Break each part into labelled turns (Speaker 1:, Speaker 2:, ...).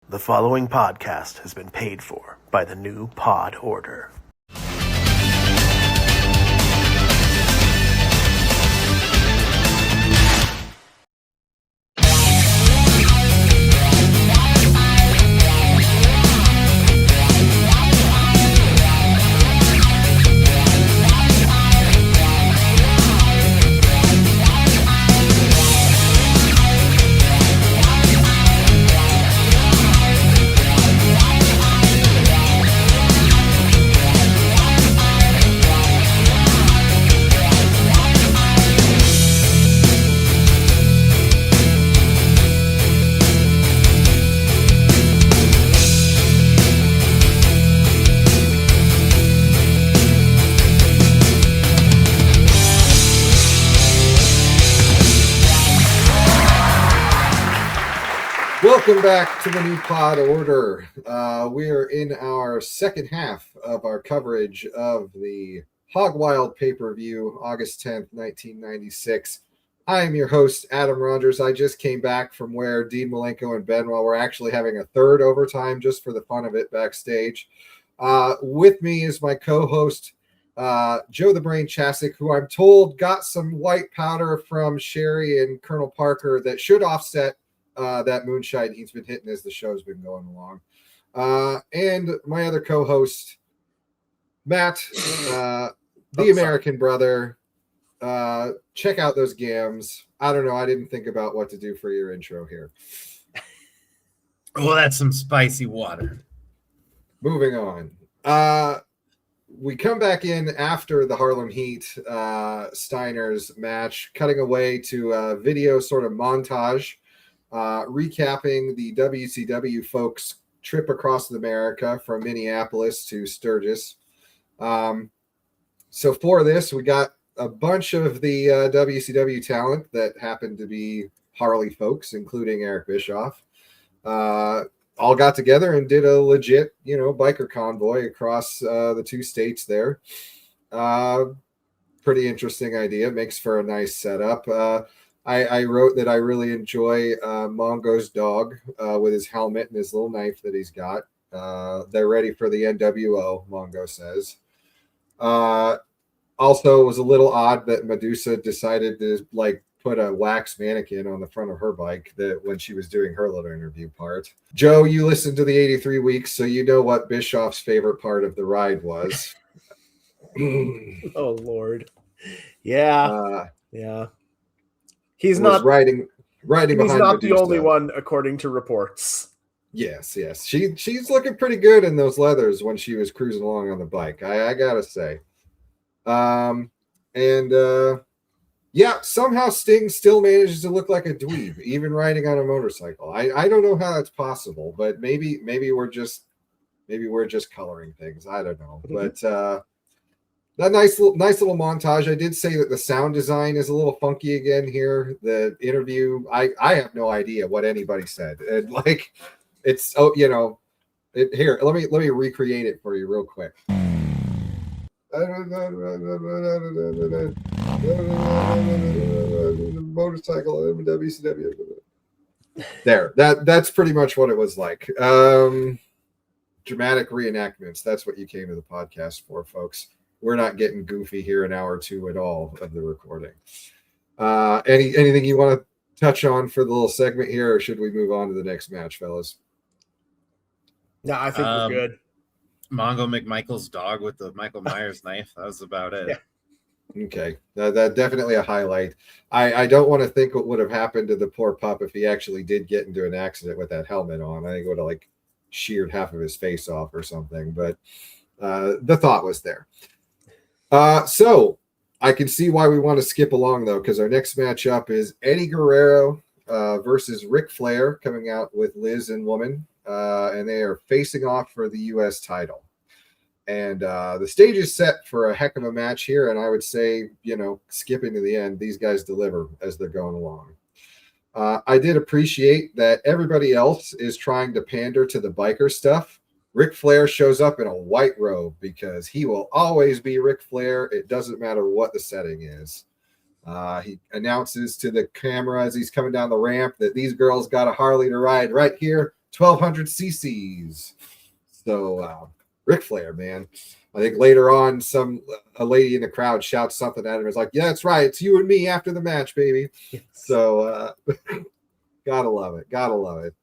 Speaker 1: The following podcast has been paid for by the new Pod Order.
Speaker 2: Welcome back to the new Pod Order. We are in our second half of our coverage of the Hog Wild Pay-Per-View, August 10th, 1996. I am your host, Adam Rogers. I just came back from where Dean Malenko and Benoit were actually having a third overtime just for the fun of it backstage. With me is my co-host, Joe the Brain Chasick, who I'm told got some white powder from Sherry and Colonel Parker that should offset that moonshine he's been hitting as the show's been going along. And my other co-host, Matt, the American brother. Check out those gams. I don't know. I didn't think about what to do for your intro here.
Speaker 3: Well, that's some spicy water.
Speaker 2: Moving on. We come back in after the Harlem Heat Steiner's match, cutting away to a video sort of montage recapping the WCW folks' trip across America from Minneapolis to Sturgis. So for this, we got a bunch of the WCW talent that happened to be Harley folks, including Eric Bischoff. All got together and did a legit, biker convoy across the two states there. Pretty interesting idea. Makes for a nice setup. I wrote that I really enjoy Mongo's dog with his helmet and his little knife that he's got. They're ready for the NWO, Mongo says. Also, it was a little odd that Medusa decided to put a wax mannequin on the front of her bike when she was doing her little interview part. Joe, you listened to the 83 weeks, so you know what Bischoff's favorite part of the ride was.
Speaker 4: Oh, Lord. Yeah. Yeah. He's
Speaker 2: not riding
Speaker 4: he's
Speaker 2: behind
Speaker 4: not
Speaker 2: Medusa.
Speaker 4: The only one, according to reports.
Speaker 2: Yes. She's looking pretty good in those leathers when she was cruising along on the bike. I gotta say. Somehow Sting still manages to look like a dweeb, even riding on a motorcycle. I don't know how that's possible, but maybe we're just coloring things. I don't know, but that nice little montage. I did say that the sound design is a little funky again here. The interview, I have no idea what anybody said. And it's here. Let me recreate it for you real quick. Motorcycle WCW. There. That's pretty much what it was like. Dramatic reenactments. That's what you came to the podcast for, folks. We're not getting goofy here in hour 2 at all of the recording. Anything you want to touch on for the little segment here, or should we move on to the next match, fellas?
Speaker 4: No, I think we're good.
Speaker 3: Mongo McMichael's dog with the Michael Myers knife. That was about it.
Speaker 2: Yeah. Okay. That definitely a highlight. I don't want to think what would have happened to the poor pup if he actually did get into an accident with that helmet on. I think it would have sheared half of his face off or something, but the thought was there. So I can see why we want to skip along, though, because our next matchup is Eddie Guerrero versus Ric Flair, coming out with Liz and Woman, and they are facing off for the U.S. title. And the stage is set for a heck of a match here, and I would say, skipping to the end, these guys deliver as they're going along. I did appreciate that everybody else is trying to pander to the biker stuff. Ric Flair shows up in a white robe because he will always be Ric Flair. It doesn't matter what the setting is. He announces to the camera as he's coming down the ramp that these girls got a Harley to ride right here 1200 cc's. So Ric Flair, man. I think later on, a lady in the crowd shouts something at him. It's like, yeah, that's right. It's you and me after the match, baby.
Speaker 4: Yes.
Speaker 2: So gotta love it. Gotta love it.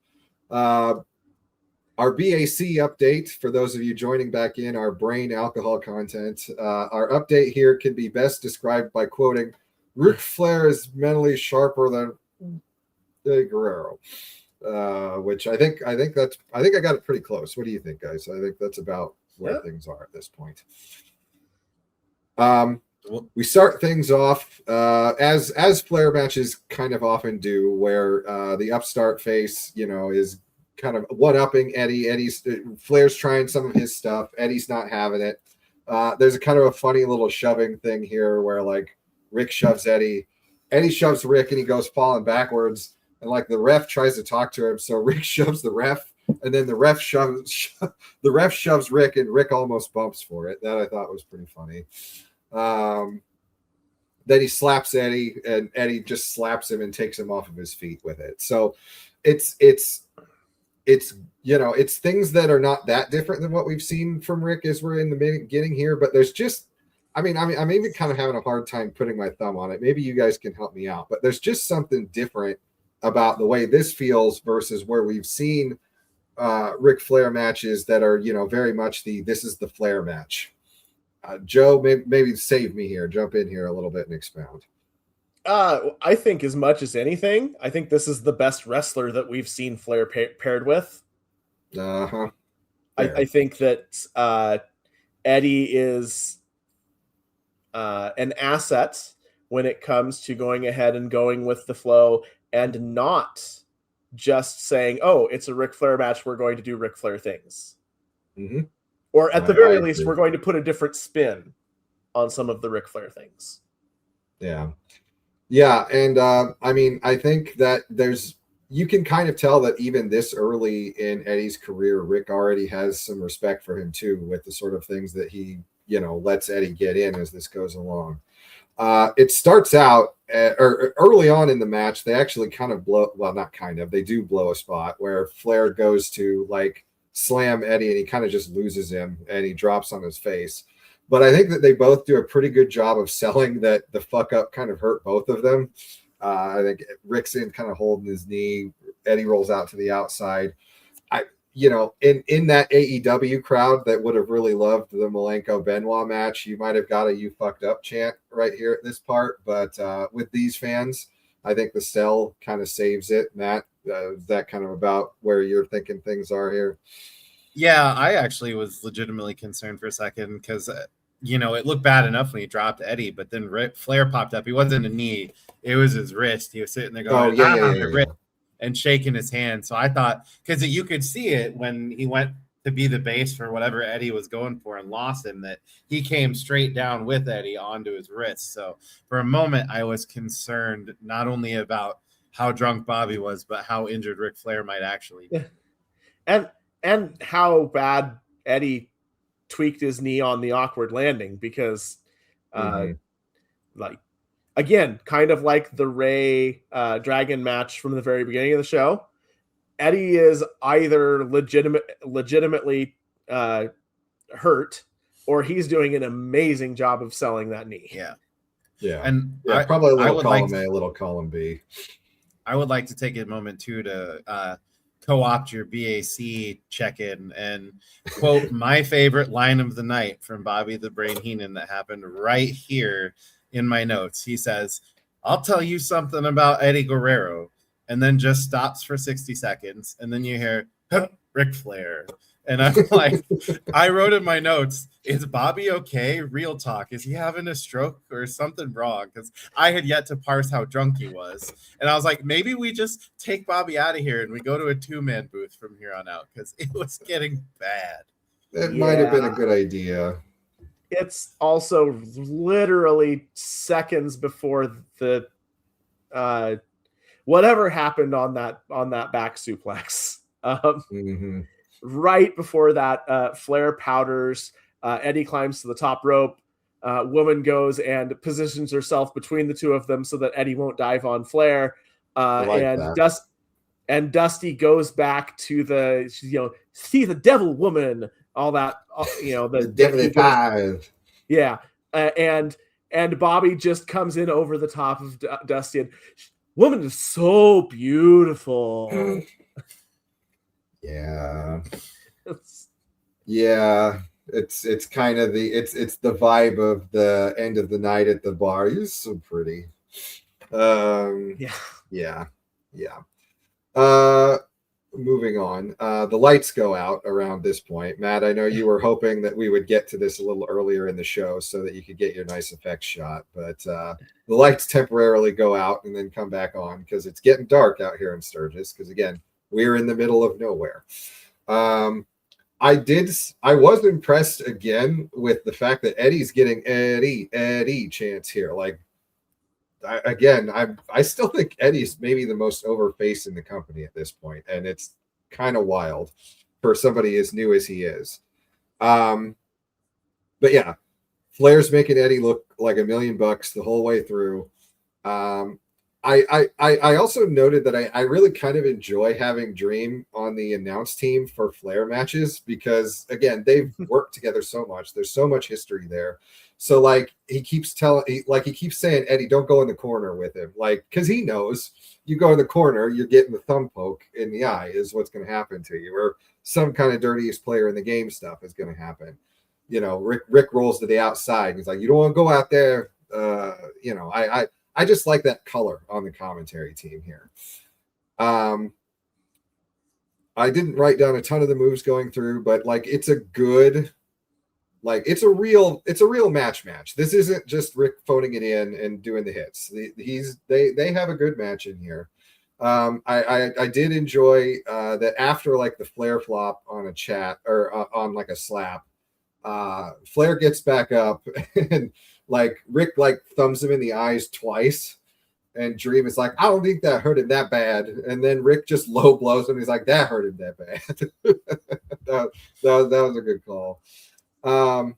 Speaker 2: Our BAC update, for those of you joining back in, our brain alcohol content. Our update here can be best described by quoting, Ric Flair is mentally sharper than Eddie Guerrero. Which I think I got it pretty close. What do you think, guys? I think that's about where things are at this point. We start things off as Flair matches kind of often do, where the upstart face, is kind of one-upping Eddie. Flair's trying some of his stuff. Eddie's not having it. There's a kind of a funny little shoving thing here where like Rick shoves Eddie. Eddie shoves Rick and he goes falling backwards. And like the ref tries to talk to him. So Rick shoves the ref and then the ref shoves Rick and Rick almost bumps for it. That I thought was pretty funny. Then he slaps Eddie and Eddie just slaps him and takes him off of his feet with it. So it's things that are not that different than what we've seen from Rick as we're in the beginning here, but there's just, I'm even kind of having a hard time putting my thumb on it. Maybe you guys can help me out, but there's just something different about the way this feels versus where we've seen Ric Flair matches that are, very much this is the Flair match. Joe, maybe save me here, jump in here a little bit and expound.
Speaker 4: I think as much as anything, I think this is the best wrestler that we've seen Flair paired with.
Speaker 2: Uh-huh.
Speaker 4: I think that Eddie is an asset when it comes to going ahead and going with the flow and not just saying, oh, it's a Ric Flair match, we're going to do Ric Flair things.
Speaker 2: Mm-hmm.
Speaker 4: Or at the very least, we're going to put a different spin on some of the Ric Flair things.
Speaker 2: Yeah. Yeah, and I think that you can kind of tell that even this early in Eddie's career, Rick already has some respect for him too, with the sort of things that he, lets Eddie get in as this goes along. It starts out or early on in the match, they actually kind of they do blow a spot where Flair goes to like slam Eddie and he kind of just loses him and he drops on his face. But I think that they both do a pretty good job of selling that the fuck up kind of hurt both of them. I think Rick's in kind of holding his knee. Eddie rolls out to the outside. In that AEW crowd that would have really loved the Malenko-Benoit match, you might have got a "you fucked up" chant right here at this part. But with these fans, I think the sell kind of saves it. Matt, is that kind of about where you're thinking things are here?
Speaker 3: Yeah, I actually was legitimately concerned for a second because, it looked bad enough when he dropped Eddie, but then Flair popped up. He wasn't a knee. It was his wrist. He was sitting there going, wrist, and shaking his hand. So I thought, because you could see it when he went to be the base for whatever Eddie was going for and lost him, that he came straight down with Eddie onto his wrist. So for a moment, I was concerned not only about how drunk Bobby was, but how injured Ric Flair might actually be.
Speaker 4: And how bad Eddie tweaked his knee on the awkward landing, because again, kind of like the Ray Dragon match from the very beginning of the show, Eddie is either legitimately hurt, or he's doing an amazing job of selling that knee.
Speaker 2: Yeah.
Speaker 3: And
Speaker 2: probably a little column A, a little column B.
Speaker 3: I would like to take a moment too to co-opt your BAC check-in and quote my favorite line of the night from Bobby the Brain Heenan that happened right here in my notes. He says, "I'll tell you something about Eddie Guerrero," and then just stops for 60 seconds, and then you hear Ric Flair. And I'm like, I wrote in my notes, is Bobby okay? Real talk. Is he having a stroke or something wrong? Because I had yet to parse how drunk he was. And I was like, maybe we just take Bobby out of here and we go to a 2-man booth from here on out, because it was getting bad.
Speaker 2: That might have been a good idea.
Speaker 4: It's also literally seconds before the whatever happened on that back suplex. Right before that, Flair powders. Eddie climbs to the top rope. Woman goes and positions herself between the two of them so that Eddie won't dive on Flair. and Dusty goes back to the, see the devil woman, all that,
Speaker 2: the devil five.
Speaker 4: Yeah. And Bobby just comes in over the top of Dusty, and woman is so beautiful.
Speaker 2: Yeah. Yeah. It's kind of it's the vibe of the end of the night at the bar. You're so pretty. Yeah. Moving on. The lights go out around this point. Matt, I know you were hoping that we would get to this a little earlier in the show so that you could get your nice effects shot, but the lights temporarily go out and then come back on because it's getting dark out here in Sturgis, because again, we're in the middle of nowhere. I was impressed again with the fact that Eddie's getting Eddie chants here. Like, I still think Eddie's maybe the most over face in the company at this point, and it's kind of wild for somebody as new as he is. But yeah, Flair's making Eddie look like $1 million the whole way through. I also noted that I really kind of enjoy having Dream on the announce team for Flair matches because, again, they've worked together so much. There's so much history there. So, like, he keeps saying, Eddie, don't go in the corner with him. Like, because he knows you go in the corner, you're getting the thumb poke in the eye is what's going to happen to you, or some kind of dirtiest player in the game stuff is going to happen. Rick rolls to the outside. He's like, you don't want to go out there. I just like that color on the commentary team here. I didn't write down a ton of the moves going through, but like it's a real match. This isn't just Rick phoning it in and doing the hits. They have a good match in here. I did enjoy that after like the Flair flop on a chat or on like a slap, Flair gets back up and like Rick like thumbs him in the eyes twice, and Dream is like, I don't think that hurt him that bad. And then Rick just low blows him. He's like, that hurt him that bad. that was a good call. I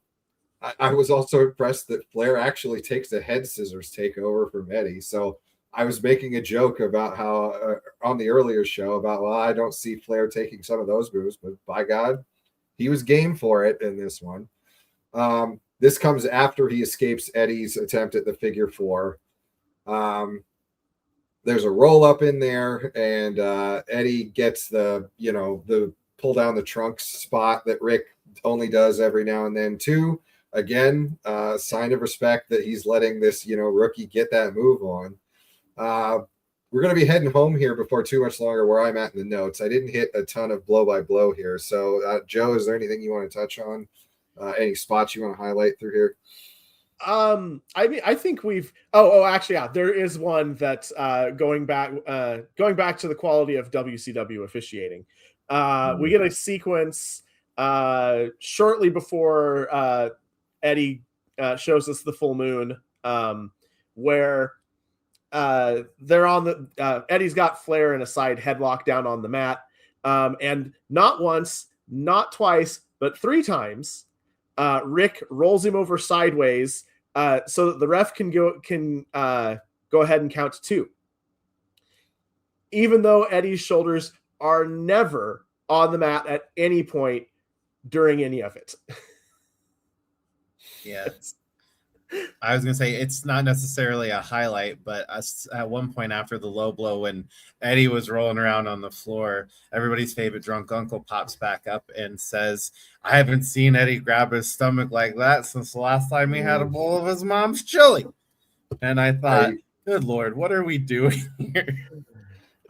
Speaker 2: was also impressed that Flair actually takes a head scissors takeover from Eddie. So I was making a joke about how on the earlier show about, well, I don't see Flair taking some of those moves, but by God, he was game for it in this one. This comes after he escapes Eddie's attempt at the figure four. There's a roll up in there, and Eddie gets the pull down the trunks spot that Rick only does every now and then too. Again, sign of respect that he's letting this rookie get that move on. We're going to be heading home here before too much longer where I'm at in the notes. I didn't hit a ton of blow by blow here. So Joe, is there anything you want to touch on? Any spots you want to highlight through here?
Speaker 4: I think we've actually, yeah, there is one that's going back to the quality of WCW officiating. We get a sequence shortly before Eddie shows us the full moon, where they're on the Eddie's got Flair in a side headlock down on the mat, and not once, not twice, but 3 times. Rick rolls him over sideways so that the ref can go ahead and count 2. Even though Eddie's shoulders are never on the mat at any point during any of it.
Speaker 3: Yes. I was going to say it's not necessarily a highlight, but at one point after the low blow when Eddie was rolling around on the floor, everybody's favorite drunk uncle pops back up and says, I haven't seen Eddie grab his stomach like that since the last time he had a bowl of his mom's chili. And I thought, good Lord, what are we doing here?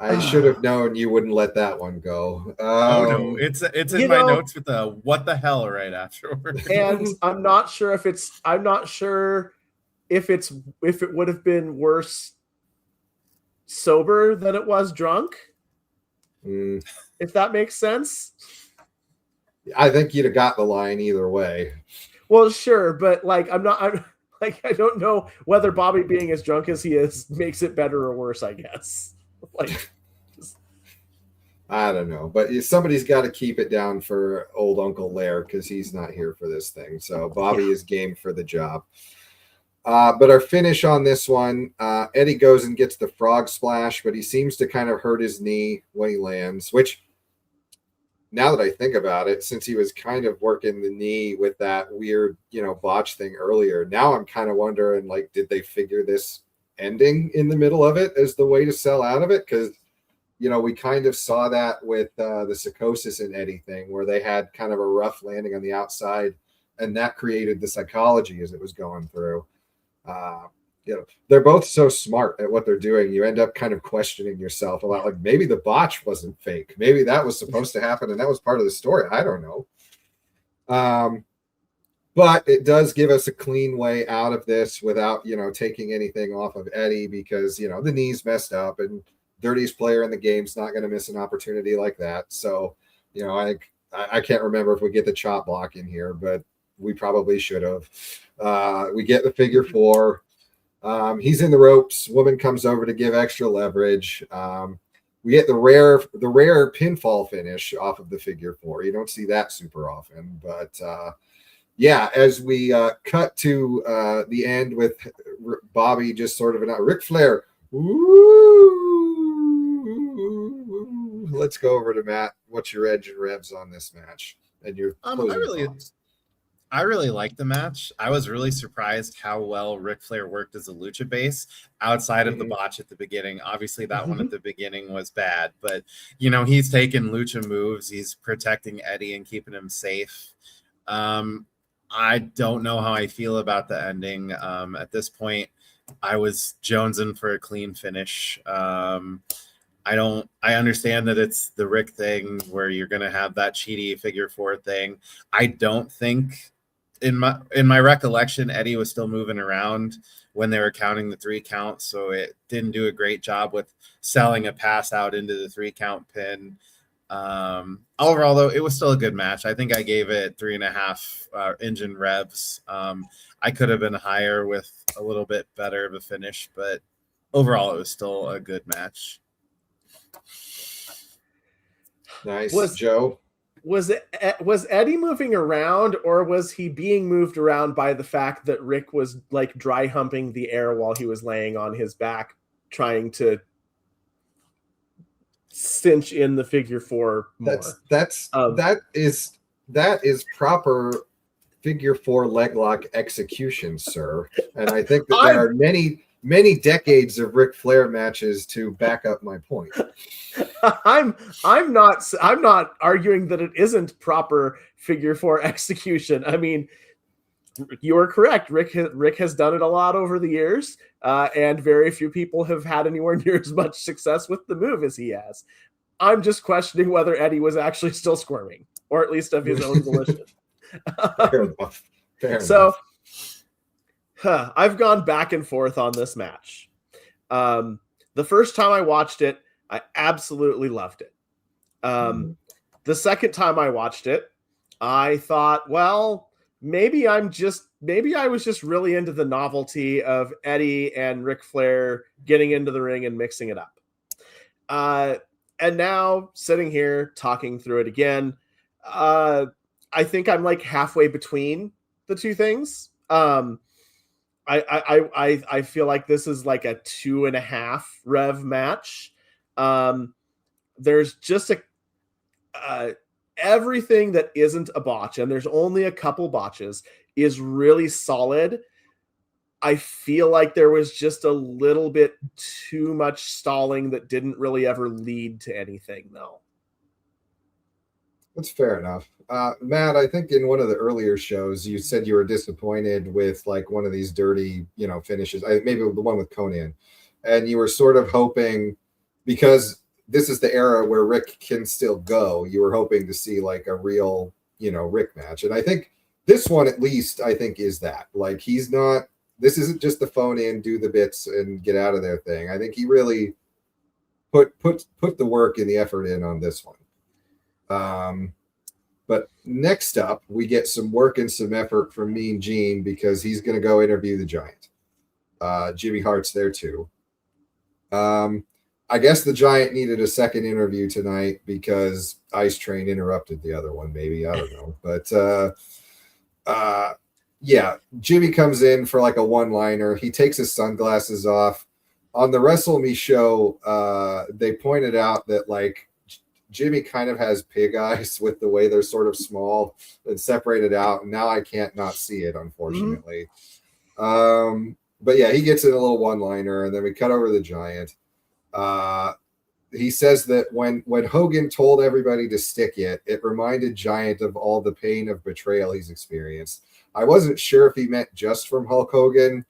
Speaker 2: I should have known you wouldn't let that one go.
Speaker 3: No, it's in my notes with the what the hell right afterwards.
Speaker 4: And I'm not sure if it would have been worse sober than it was drunk. If that makes sense.
Speaker 2: I think you'd have got the line either way.
Speaker 4: Well, sure, but like I don't know whether Bobby being as drunk as he is makes it better or worse, I guess.
Speaker 2: I don't know, but somebody's got to keep it down for old Uncle Lair because he's not here for this thing. So Bobby is game for the job. But our finish on this one, Eddie goes and gets the frog splash, but he seems to kind of hurt his knee when he lands, which now that I think about it, since he was kind of working the knee with that weird, botch thing earlier, now I'm kind of wondering, like, did they figure this ending in the middle of it as the way to sell out of it? Because, we kind of saw that with the psychosis and Eddie thing, where they had kind of a rough landing on the outside, and that created the psychology as it was going through. They're both so smart at what they're doing. You end up kind of questioning yourself a lot. Like, maybe the botch wasn't fake. Maybe that was supposed to happen and that was part of the story. I don't know. But it does give us a clean way out of this without, taking anything off of Eddie, because, the knee's messed up and dirtiest player in the game's not going to miss an opportunity like that. So, I can't remember if we get the chop block in here, but we probably should have. We get the figure 4. He's in the ropes. Woman comes over to give extra leverage. We get the rare pinfall finish off of the figure 4. You don't see that super often, but as we cut to the end with Bobby just sort of Ric Flair. Ooh. Let's go over to Matt. What's your edge and revs on this match and your closing thoughts?
Speaker 3: I really liked the match. I was really surprised how well Ric Flair worked as a lucha base outside of the botch at the beginning. Obviously, that one at the beginning was bad, but he's taking lucha moves. He's protecting Eddie and keeping him safe. I don't know how I feel about the ending. At this point, I was jonesing for a clean finish. I understand that it's the Rick thing where you're going to have that cheaty figure 4 thing. I don't think in my recollection, Eddie was still moving around when they were counting the 3 count. So it didn't do a great job with selling a pass out into the 3 count pin. Overall though, it was still a good match. I think I gave it 3.5 engine revs. I could have been higher with a little bit better of a finish, but overall it was still a good match.
Speaker 2: Nice. Joe,
Speaker 4: was Eddie moving around, or was he being moved around by the fact that Rick was like dry humping the air while he was laying on his back trying to cinch in the figure 4 more?
Speaker 2: That is proper figure 4 leg lock execution, sir. And I think that there are many decades of Ric Flair matches to back up my point.
Speaker 4: I'm not arguing that it isn't proper figure 4 execution. I mean, you are correct. Rick has done it a lot over the years, and very few people have had anywhere near as much success with the move as he has. I'm just questioning whether Eddie was actually still squirming, or at least of his own volition.
Speaker 2: Fair enough.
Speaker 4: I've gone back and forth on this match. The first time I watched it, I absolutely loved it. The second time I watched it, I thought, well, maybe I was just really into the novelty of Eddie and Ric Flair getting into the ring and mixing it up. And now sitting here talking through it again, I think I'm like halfway between the two things. I feel like this is like a 2.5 rev match. There's just everything that isn't a botch, and there's only a couple botches, is really solid. I feel like there was just a little bit too much stalling that didn't really ever lead to anything, though.
Speaker 2: That's fair enough. Matt, I think in one of the earlier shows, you said you were disappointed with like one of these dirty, finishes. Maybe the one with Conan. And you were sort of hoping, because this is the era where Rick can still go, you were hoping to see like a real, Rick match. And I think this one, at least, I think is that. Like, this isn't just the phone in, do the bits and get out of there thing. I think he really put the work and the effort in on this one. But next up, we get some work and some effort from Mean Gene, because he's going to go interview the Giant. Jimmy Hart's there too. I guess the Giant needed a second interview tonight because Ice Train interrupted the other one. Maybe, I don't know. But yeah, Jimmy comes in for like a one-liner. He takes his sunglasses off. On the Wrestle Me show, they pointed out that like Jimmy kind of has pig eyes with the way they're sort of small and separated out. And now I can't not see it, unfortunately. But yeah, he gets in a little one-liner, and then we cut over the Giant. He says that when Hogan told everybody to stick it, it reminded Giant of all the pain of betrayal he's experienced. I wasn't sure if he meant just from Hulk Hogan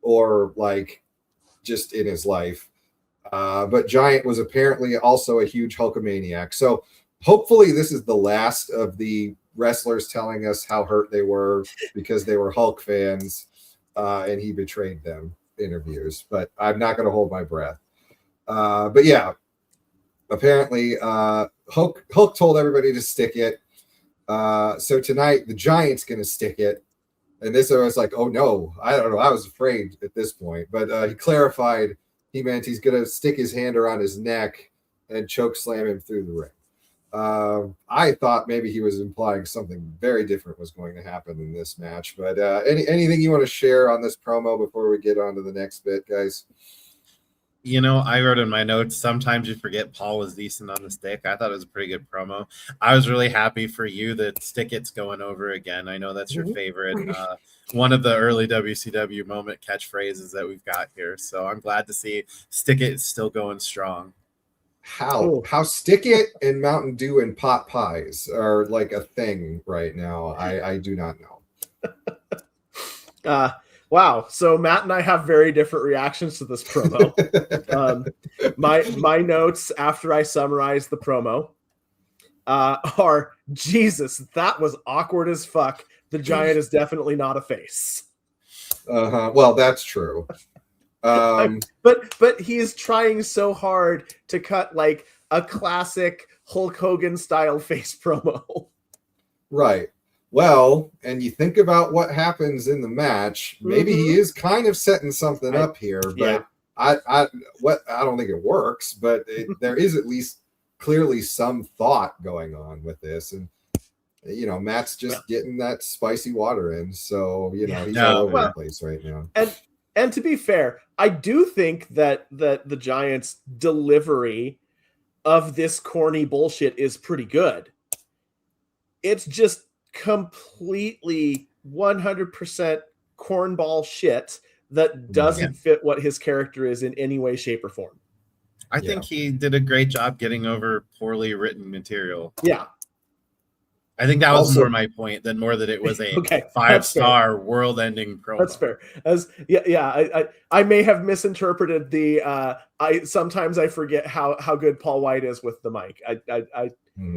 Speaker 2: or like just in his life. But Giant was apparently also a huge Hulkamaniac. So hopefully this is the last of the wrestlers telling us how hurt they were because they were Hulk fans and he betrayed them interviews. But I'm not going to hold my breath. But yeah, apparently Hulk told everybody to stick it. So tonight the Giant's going to stick it. And this I was like, oh no, I don't know. I was afraid at this point, but he clarified he meant he's going to stick his hand around his neck and choke slam him through the ring. I thought maybe he was implying something very different was going to happen in this match. But anything you want to share on this promo before we get on to the next bit, guys?
Speaker 3: You know, I wrote in my notes, sometimes you forget Paul was decent on the stick. I thought it was a pretty good promo. I was really happy for you that Stick It's going over again. I know that's your favorite. One of the early WCW moment catchphrases that we've got here. So I'm glad to see Stick It is still going strong.
Speaker 2: How Stick It and Mountain Dew and pot pies are like a thing right now. I do not know.
Speaker 4: Wow. So Matt and I have very different reactions to this promo. My notes after I summarize the promo are, Jesus, that was awkward as fuck. The Giant is definitely not a face.
Speaker 2: Well, that's true.
Speaker 4: But he is trying so hard to cut like a classic Hulk Hogan style face promo.
Speaker 2: Right. Well, and you think about what happens in the match, maybe he is kind of setting something up here, but I don't think it works, but there is at least clearly some thought going on with this. And, you know, Matt's just getting that spicy water in. So, you know, he's all over the place right now.
Speaker 4: And to be fair, I do think that the Giants' delivery of this corny bullshit is pretty good. It's just completely 100% cornball shit that doesn't fit what his character is in any way, shape, or form.
Speaker 3: I think he did a great job getting over poorly written material.
Speaker 4: Yeah.
Speaker 3: I think that was more my point than more that it was a 5-star world-ending promo.
Speaker 4: That's fair. I may have misinterpreted the. Sometimes I forget how good Paul White is with the mic.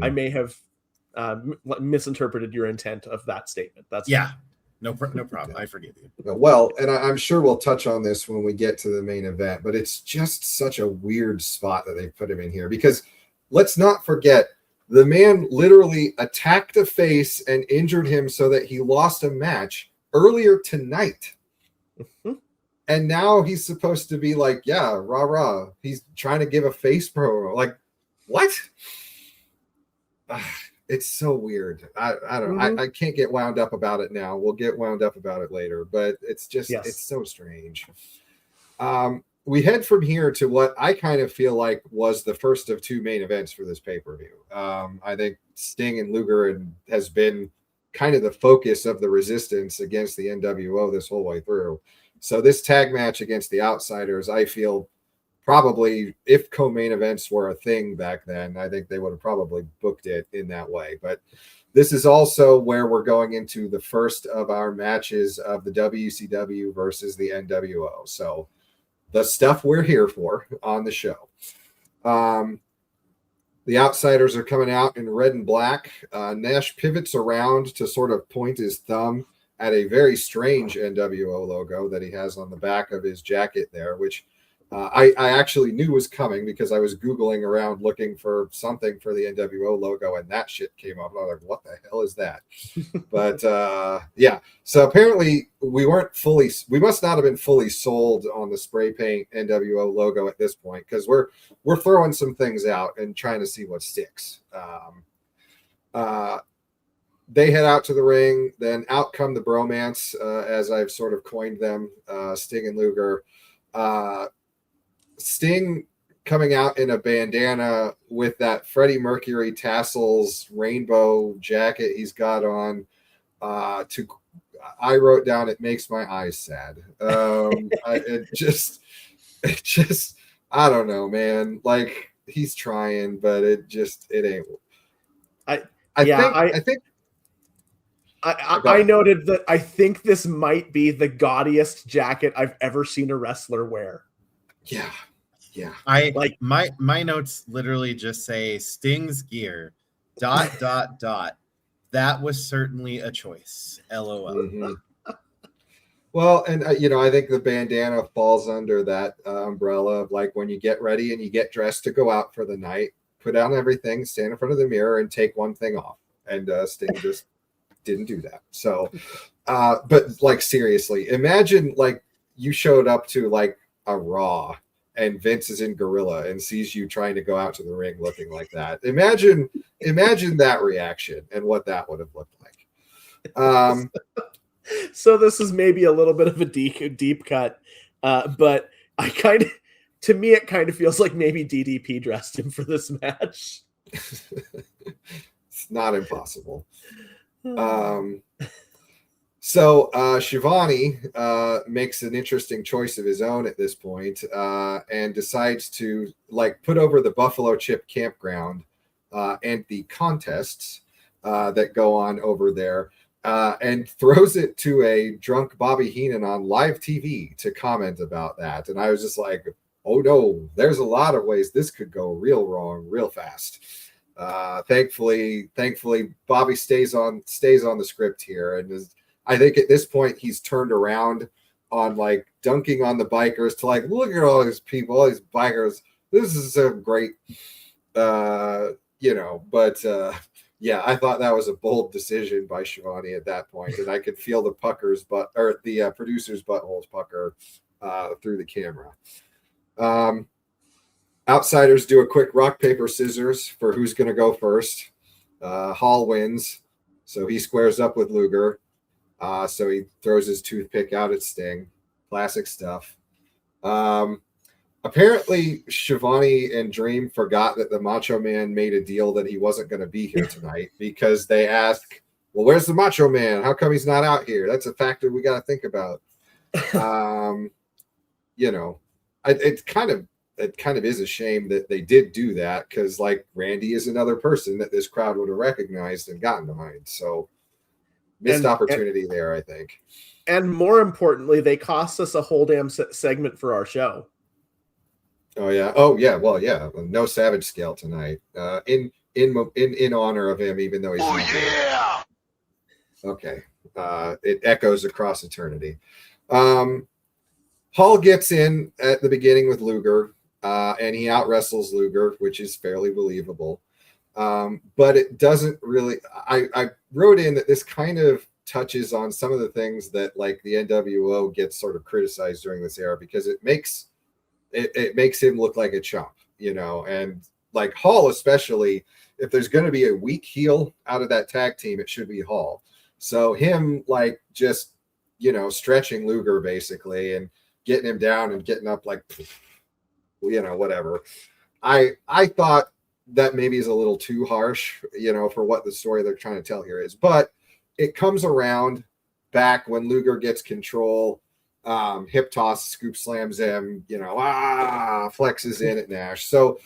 Speaker 4: I may have misinterpreted your intent of that statement. That's
Speaker 3: no problem. I forgive you.
Speaker 2: Well, and I'm sure we'll touch on this when we get to the main event, but it's just such a weird spot that they put him in here because let's not forget. The man literally attacked a face and injured him so that he lost a match earlier tonight. And now he's supposed to be like, yeah, rah. He's trying to give a face promo. Like, what? It's so weird. I don't know. I can't get wound up about it now. We'll get wound up about it later, but it's just, it's so strange. We head from here to what I kind of feel like was the first of two main events for this pay-per-view. I think Sting and Luger has been kind of the focus of the resistance against the NWO this whole way through. So this tag match against the Outsiders, I feel probably if co-main events were a thing back then, I think they would have probably booked it in that way. But this is also where we're going into the first of our matches of the WCW versus the NWO. So the stuff we're here for on the show. The Outsiders are coming out in red and black. Nash pivots around to sort of point his thumb at a very strange NWO logo that he has on the back of his jacket there, which I actually knew was coming because I was Googling around looking for something for the NWO logo and that shit came up. I was like, what the hell is that? But so apparently we must not have been fully sold on the spray paint NWO logo at this point because we're throwing some things out and trying to see what sticks. they head out to the ring. Then out come the bromance, as I've sort of coined them, Sting and Luger. Sting coming out in a bandana with that Freddie Mercury tassels rainbow jacket he's got on. I wrote down, it makes my eyes sad. It just, I don't know, man. Like, he's trying, but it ain't. I think
Speaker 4: I noted that I think this might be the gaudiest jacket I've ever seen a wrestler wear.
Speaker 2: Yeah.
Speaker 3: I like my notes literally just say Sting's gear ... That was certainly a choice. LOL.
Speaker 2: Mm-hmm. Well, and I think the bandana falls under that umbrella of like when you get ready and you get dressed to go out for the night, put on everything, stand in front of the mirror, and take one thing off. And Sting just didn't do that. So, but like seriously, imagine like you showed up to like a Raw and Vince is in Gorilla and sees you trying to go out to the ring looking like that. Imagine that reaction and what that would have looked like.
Speaker 4: So this is maybe a little bit of a deep cut, but to me, it kind of feels like maybe DDP dressed him for this match.
Speaker 2: It's not impossible. So Shivani makes an interesting choice of his own at this point, and decides to like put over the Buffalo Chip campground and the contests that go on over there, and throws it to a drunk Bobby Heenan on live TV to comment about that. And I was just like, oh no, there's a lot of ways this could go real wrong real fast. Thankfully, Bobby stays on the script here, and I think at this point he's turned around on like dunking on the bikers to like, look at all these people, all these bikers. This is so great, but yeah, I thought that was a bold decision by Shivani at that point, and I could feel the producer's buttholes pucker through the camera. Outsiders do a quick rock, paper, scissors for who's going to go first. Hall wins, so he squares up with Luger. So he throws his toothpick out at Sting. Classic stuff. Apparently, Shivani and Dream forgot that the Macho Man made a deal that he wasn't going to be here tonight because they ask, well, where's the Macho Man? How come he's not out here? That's a factor we got to think about. It kind of is a shame that they did do that because, like, Randy is another person that this crowd would have recognized and gotten behind. So, missed opportunity there, I think.
Speaker 4: And more importantly, they cost us a whole damn segment for our show.
Speaker 2: Oh yeah. Well, yeah. No Savage Scale tonight. In honor of him, even though he's not there. Okay. It echoes across eternity. Hall gets in at the beginning with Luger, and he out wrestles Luger, which is fairly believable. But it doesn't really. I wrote in that this kind of touches on some of the things that like the NWO gets sort of criticized during this era because it makes him look like a chump, and like Hall, especially if there's going to be a weak heel out of that tag team, it should be Hall. So him like just, stretching Luger basically and getting him down and getting up like, whatever. I thought that maybe is a little too harsh, for what the story they're trying to tell here is, but it comes around back when Luger gets control. Hip toss, scoop slams him, flexes in at Nash. So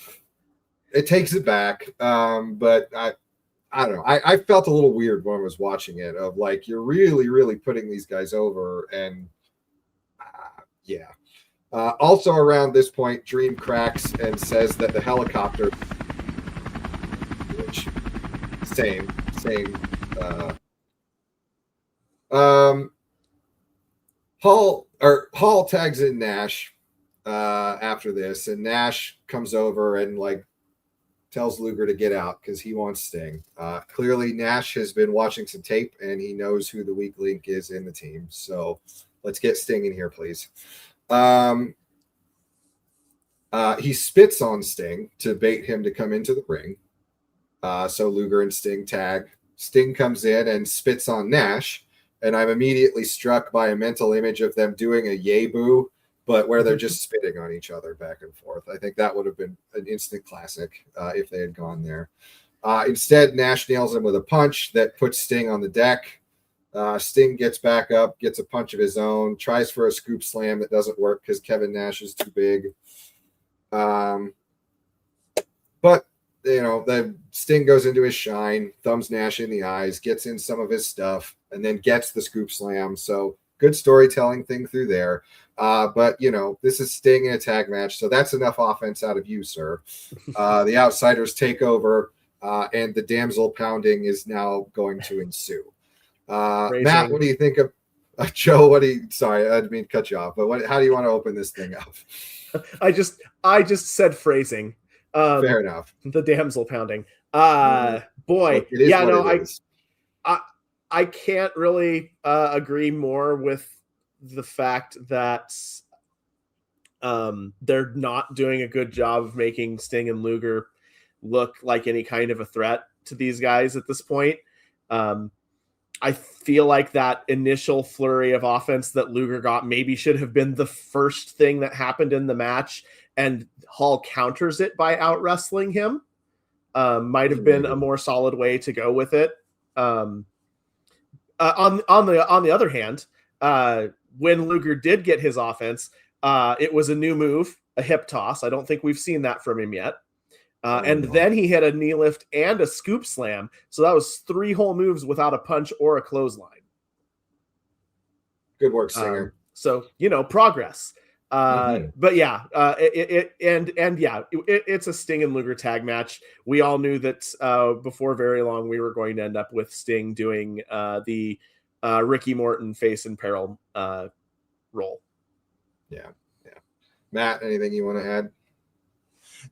Speaker 2: it takes it back. But I don't know. I felt a little weird when I was watching it of like, you're really, really putting these guys over. And yeah. Also around this point, Dream cracks and says that the helicopter, which same. Hall tags in Nash after this, and Nash comes over and like tells Luger to get out because he wants Sting. Clearly, Nash has been watching some tape and he knows who the weak link is in the team. So let's get Sting in here, please. He spits on Sting to bait him to come into the ring. So Luger and Sting tag. Sting comes in and spits on Nash, and I'm immediately struck by a mental image of them doing a yay boo, but where they're just spitting on each other back and forth. I think that would have been an instant classic if they had gone there. Instead, Nash nails him with a punch that puts Sting on the deck. Sting gets back up, gets a punch of his own, tries for a scoop slam that doesn't work because Kevin Nash is too big. But the Sting goes into his shine, thumbs Nash in the eyes, gets in some of his stuff, and then gets the scoop slam. So good storytelling thing through there. But this is Sting in a tag match, so that's enough offense out of you, sir. The Outsiders take over, and the damsel pounding is now going to ensue. Matt, what do you think of Joe? Sorry, I didn't mean to cut you off, but how do you want to open this thing up?
Speaker 4: I just said phrasing.
Speaker 2: Fair enough.
Speaker 4: The damsel pounding. Boy, yeah, no, I can't really agree more with the fact that they're not doing a good job of making Sting and Luger look like any kind of a threat to these guys at this point. I feel like that initial flurry of offense that Luger got maybe should have been the first thing that happened in the match, and Hall counters it by out wrestling him. Might have been a more solid way to go with it. On the other hand, when Luger did get his offense, it was a new move, a hip toss. I don't think we've seen that from him yet. Then he had a knee lift and a scoop slam. So that was 3 whole moves without a punch or a clothesline.
Speaker 2: Good work, Singer.
Speaker 4: So, progress. But yeah, it's a Sting and Luger tag match. We all knew that before very long we were going to end up with Sting doing the Ricky Morton face in peril role.
Speaker 2: Yeah. Matt, anything you want to add?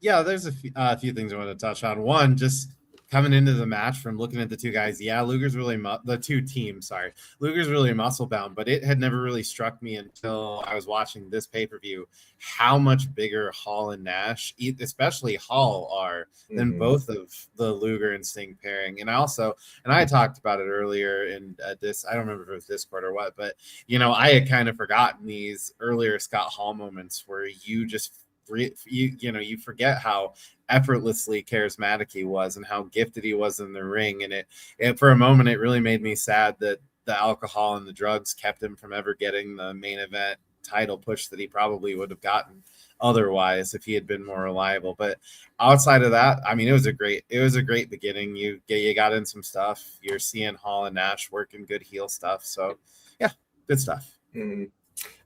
Speaker 3: Yeah, there's a few things I want to touch on. One, just coming into the match from looking at the two guys. Yeah, Luger's really Luger's really muscle bound, but it had never really struck me until I was watching this pay-per-view how much bigger Hall and Nash, especially Hall, are than both of the Luger and Sting pairing. And I talked about it earlier in this, I don't remember if it was Discord or what, but I had kind of forgotten these earlier Scott Hall moments where you just you forget how effortlessly charismatic he was and how gifted he was in the ring. And it for a moment, it really made me sad that the alcohol and the drugs kept him from ever getting the main event title push that he probably would have gotten otherwise if he had been more reliable. But outside of that, I mean, it was a great beginning. You got in some stuff. You're seeing Hall and Nash working good heel stuff. So yeah, good stuff.
Speaker 2: Mm-hmm.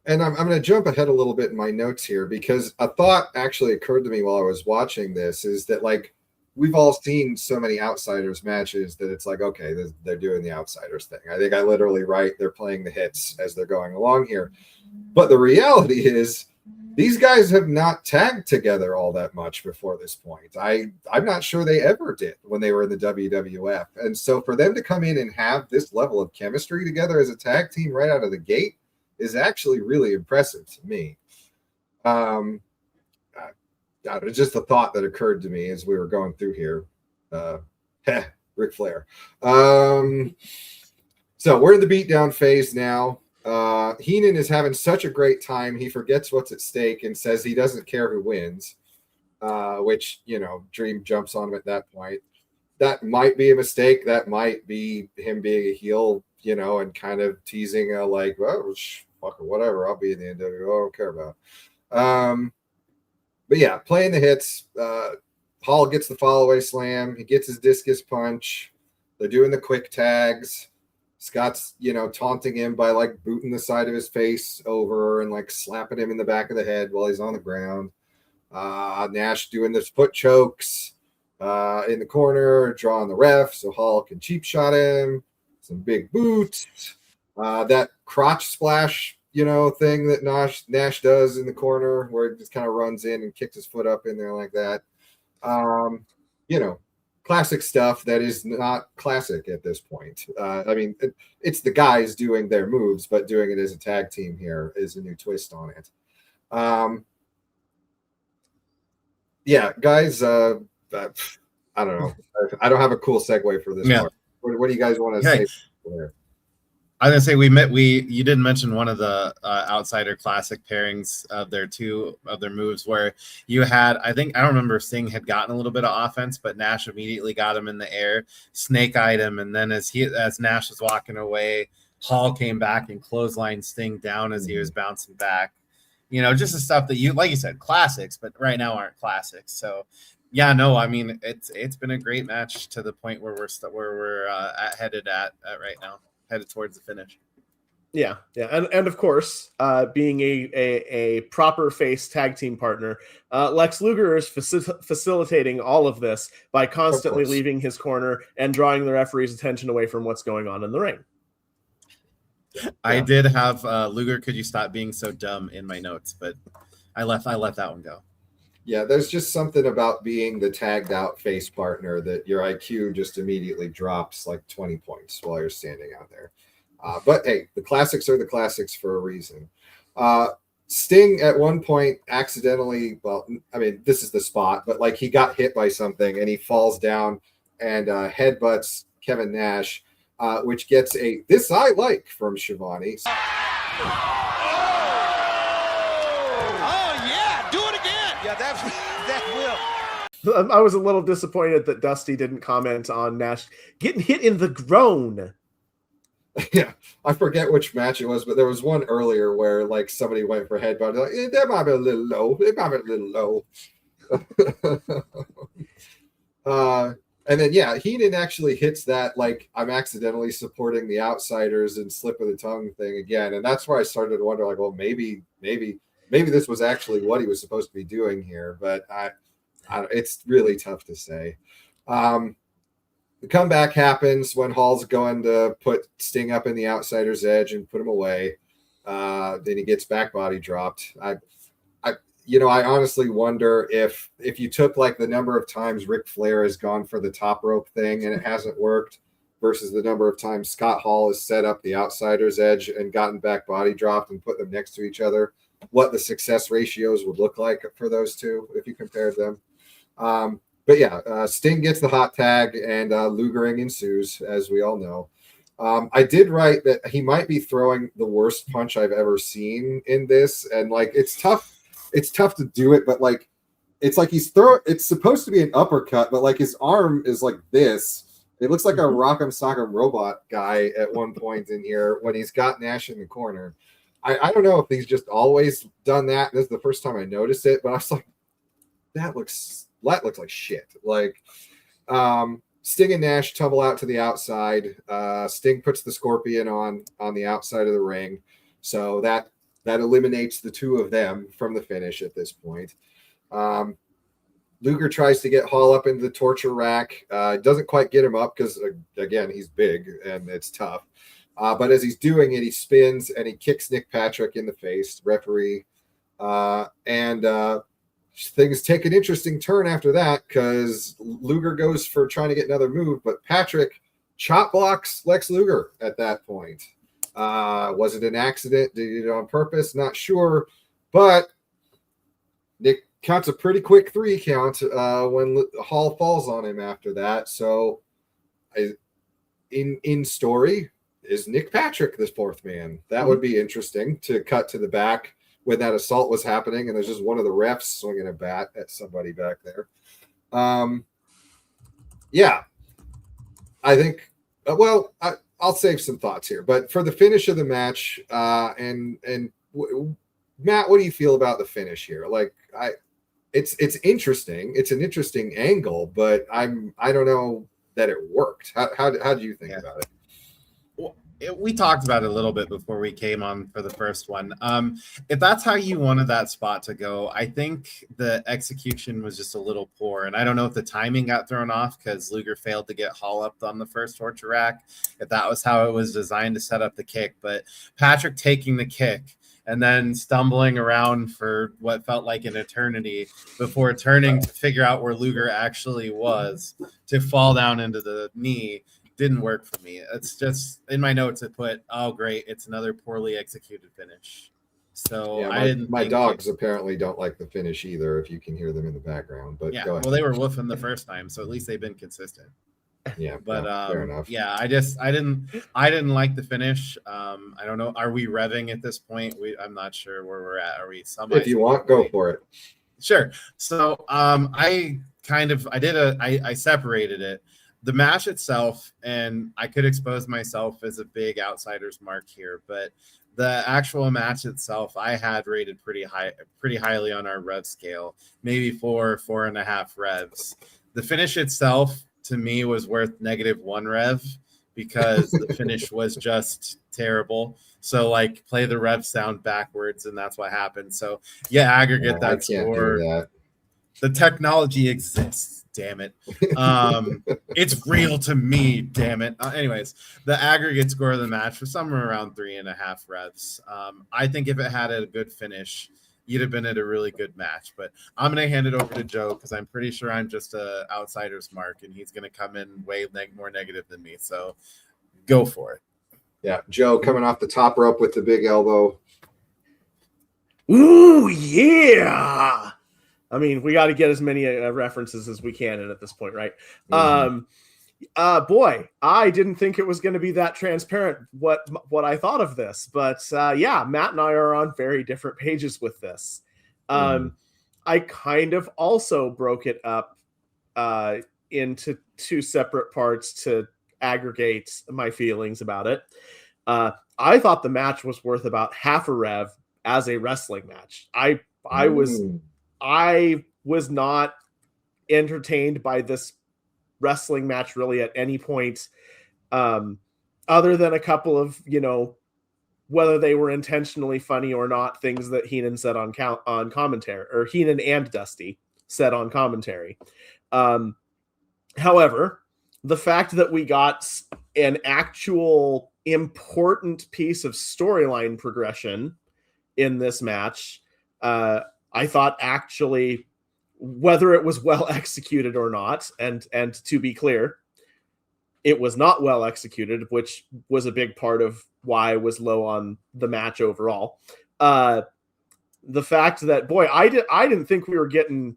Speaker 2: And I'm going to jump ahead a little bit in my notes here because a thought actually occurred to me while I was watching this is that, we've all seen so many Outsiders matches that it's okay, they're doing the Outsiders thing. I think I literally write they're playing the hits as they're going along here. But the reality is these guys have not tagged together all that much before this point. I'm not sure they ever did when they were in the WWF. And so for them to come in and have this level of chemistry together as a tag team right out of the gate is actually really impressive to me. It's just a thought that occurred to me as we were going through here. Ric Flair. So we're in the beatdown phase now. Heenan is having such a great time. He forgets what's at stake and says he doesn't care who wins, which, Dream jumps on him at that point. That might be a mistake. That might be him being a heel, and kind of teasing fuck or whatever. I'll be in the NWO. I don't care about. But yeah, playing the hits. Hall gets the follow-away slam. He gets his discus punch. They're doing the quick tags. Scott's, taunting him by booting the side of his face over and slapping him in the back of the head while he's on the ground. Nash doing the foot chokes in the corner, drawing the ref so Hall can cheap shot him. Some big boots. That crotch splash, thing that Nash does in the corner where it just kind of runs in and kicks his foot up in there like that. Classic stuff that is not classic at this point. It's the guys doing their moves, but doing it as a tag team here is a new twist on it. Yeah, guys, I don't know. I don't have a cool segue for this part. What do you guys want to
Speaker 3: Hey,
Speaker 2: say there?
Speaker 3: I was gonna say you didn't mention one of the Outsider Classic pairings of their moves where you had, I don't remember, Sting had gotten a little bit of offense, but Nash immediately got him in the air, snake eyed him, and then as Nash was walking away, Hall came back and clotheslined Sting down as he was bouncing back. Just the stuff that like you said, classics, but right now aren't classics. So yeah, no, I mean it's been a great match to the point where we're headed right now. Headed towards the finish.
Speaker 4: Yeah, and of course, being a proper face tag team partner, Lex Luger is facilitating all of this by constantly leaving his corner and drawing the referee's attention away from what's going on in the ring.
Speaker 3: I did have Luger, could you stop being so dumb in my notes, but I let that one go.
Speaker 2: Yeah, there's just something about being the tagged out face partner that your IQ just immediately drops like 20 points while you're standing out there. But hey, the classics are the classics for a reason. Sting at one point accidentally, this is the spot, but like he got hit by something and he falls down and headbutts Kevin Nash, which gets a "this I like" from Shivani.
Speaker 4: I was a little disappointed that Dusty didn't comment on Nash getting hit in the groin.
Speaker 2: Yeah, I forget which match it was, but there was one earlier where like somebody went for headbutt. Like, that might be a little low. It might be a little low. And then Heenan actually hits that like I'm accidentally supporting the Outsiders and slip of the tongue thing again, and that's where I started to wonder like, well, maybe this was actually what he was supposed to be doing here, but it's really tough to say. The comeback happens when Hall's going to put Sting up in the Outsider's edge and put him away. Then he gets back body dropped. I honestly wonder if you took like the number of times Ric Flair has gone for the top rope thing and it hasn't worked versus the number of times Scott Hall has set up the Outsider's edge and gotten back body dropped and put them next to each other, what the success ratios would look like for those two if you compared them. Sting gets the hot tag and Lugering ensues, as we all know. I did write that he might be throwing the worst punch I've ever seen in this, and like it's tough to do it, but like it's like it's supposed to be an uppercut, but like his arm is like this. It looks like a Rock'em Sock'em Robot guy at one point in here when he's got Nash in the corner. I don't know if he's just always done that. This is the first time I noticed it, but I was like, that looks like shit. Like Sting and Nash tumble out to the outside. Sting puts the Scorpion on the outside of the ring. So that eliminates the two of them from the finish at this point. Luger tries to get Hall up into the torture rack. Doesn't quite get him up because, again, he's big and it's tough. But as he's doing it, he spins and he kicks Nick Patrick in the face, referee. Things take an interesting turn after that because Luger goes for trying to get another move, but Patrick chop blocks Lex Luger at that point. Was it an accident? Did he do it on purpose? Not sure. But Nick counts a pretty quick 3 count when Hall falls on him after that. So in story, is Nick Patrick the 4th man? That would be interesting to cut to the back when that assault was happening, and there's just one of the refs swinging a bat at somebody back there. I think, I'll save some thoughts here. But for the finish of the match, Matt, what do you feel about the finish here? Like, it's interesting. It's an interesting angle, but I don't know that it worked. How do you think about it?
Speaker 3: We talked about it a little bit before we came on for the first one. If that's how you wanted that spot to go, I think the execution was just a little poor. And I don't know if the timing got thrown off because Luger failed to get Hall up on the first torture rack, if that was how it was designed to set up the kick. But Patrick taking the kick and then stumbling around for what felt like an eternity before turning to figure out where Luger actually was to fall down into the knee didn't work for me. It's just in my notes it put, oh great, it's another poorly executed finish. So
Speaker 2: yeah, my dogs apparently don't like the finish either, if you can hear them in the background. But
Speaker 3: yeah,
Speaker 2: go ahead.
Speaker 3: Well, they were woofing the first time, so at least they've been consistent.
Speaker 2: Yeah,
Speaker 3: But
Speaker 2: no, fair enough.
Speaker 3: yeah, I didn't like the finish. I don't know. Are we revving at this point? I'm not sure where we're at. Are we semi?
Speaker 2: If you want, go for it.
Speaker 3: Sure. So I separated it. The match itself, and I could expose myself as a big outsider's mark here, but the actual match itself, I had rated pretty highly on our rev scale, maybe 4.5 revs. The finish itself, to me, was worth -1 rev because the finish was just terrible. So like play the rev sound backwards, and that's what happened. So yeah, aggregate that score.
Speaker 2: That.
Speaker 3: The technology exists, damn it. It's real to me, damn it. Anyways, the aggregate score of the match was somewhere around 3.5 revs. I think if it had a good finish, you'd have been at a really good match. But I'm going to hand it over to Joe because I'm pretty sure I'm just a outsider's mark, and he's going to come in way more negative than me. So go for it.
Speaker 2: Yeah, Joe coming off the top rope with the big elbow.
Speaker 4: Ooh, yeah. I mean, we got to get as many references as we can in at this point, right?
Speaker 2: Mm-hmm.
Speaker 4: Boy, I didn't think it was going to be that transparent what I thought of this, but yeah, Matt and I are on very different pages with this. I kind of also broke it up into two separate parts to aggregate my feelings about it. I thought the match was worth about half a rev as a wrestling match. I was not entertained by this wrestling match really at any point, other than a couple of, whether they were intentionally funny or not, things that Heenan said on commentary, or Heenan and Dusty said on commentary. However, the fact that we got an actual important piece of storyline progression in this match, I thought actually, whether it was well executed or not, and to be clear, it was not well executed, which was a big part of why I was low on the match overall. The fact that, boy, I didn't think we were getting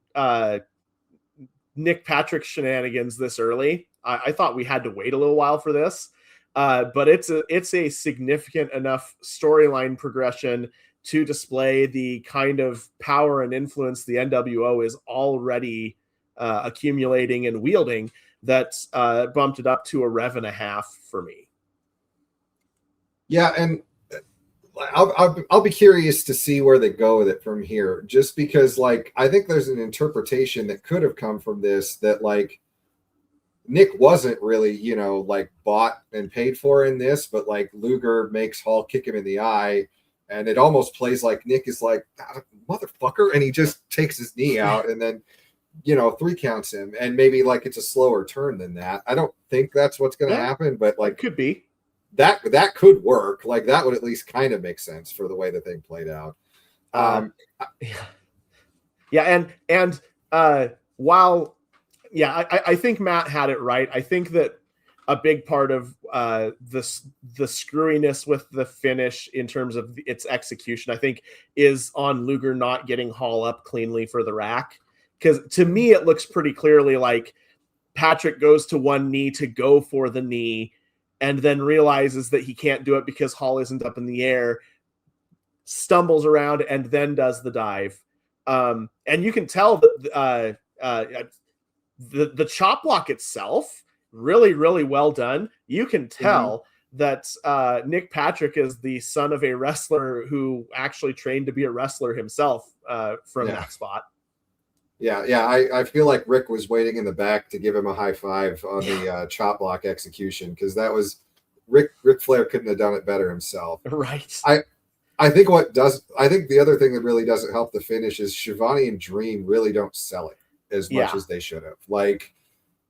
Speaker 4: Nick Patrick shenanigans this early. I thought we had to wait a little while for this, but it's a significant enough storyline progression to display the kind of power and influence the NWO is already accumulating and wielding that bumped it up to 1.5 for me.
Speaker 2: Yeah, and I'll be curious to see where they go with it from here, just because, like, I think there's an interpretation that could have come from this that, like, Nick wasn't really, like, bought and paid for in this, but, like, Luger makes Hall kick him in the eye, and it almost plays like Nick is like, motherfucker, and he just takes his knee out and then, 3 counts him, and maybe, like, it's a slower turn than that. I don't think that's what's going to happen, but, like,
Speaker 4: could be.
Speaker 2: That could work. Like, that would at least kind of make sense for the way the thing played out.
Speaker 4: Yeah, and while, yeah, I think Matt had it right. I think that a big part of the screwiness with the finish in terms of its execution, I think, is on Luger not getting Hall up cleanly for the rack. Because to me, it looks pretty clearly like Patrick goes to one knee to go for the knee, and then realizes that he can't do it because Hall isn't up in the air, stumbles around, and then does the dive. And you can tell that the chop block itself, really, really well done. You can tell that Nick Patrick is the son of a wrestler who actually trained to be a wrestler himself from that spot.
Speaker 2: Yeah. I feel like Rick was waiting in the back to give him a high five on the chop block execution, because that was Ric Flair couldn't have done it better himself.
Speaker 4: Right.
Speaker 2: I think the other thing that really doesn't help the finish is Shivani and Dream really don't sell it as much as they should have. Like,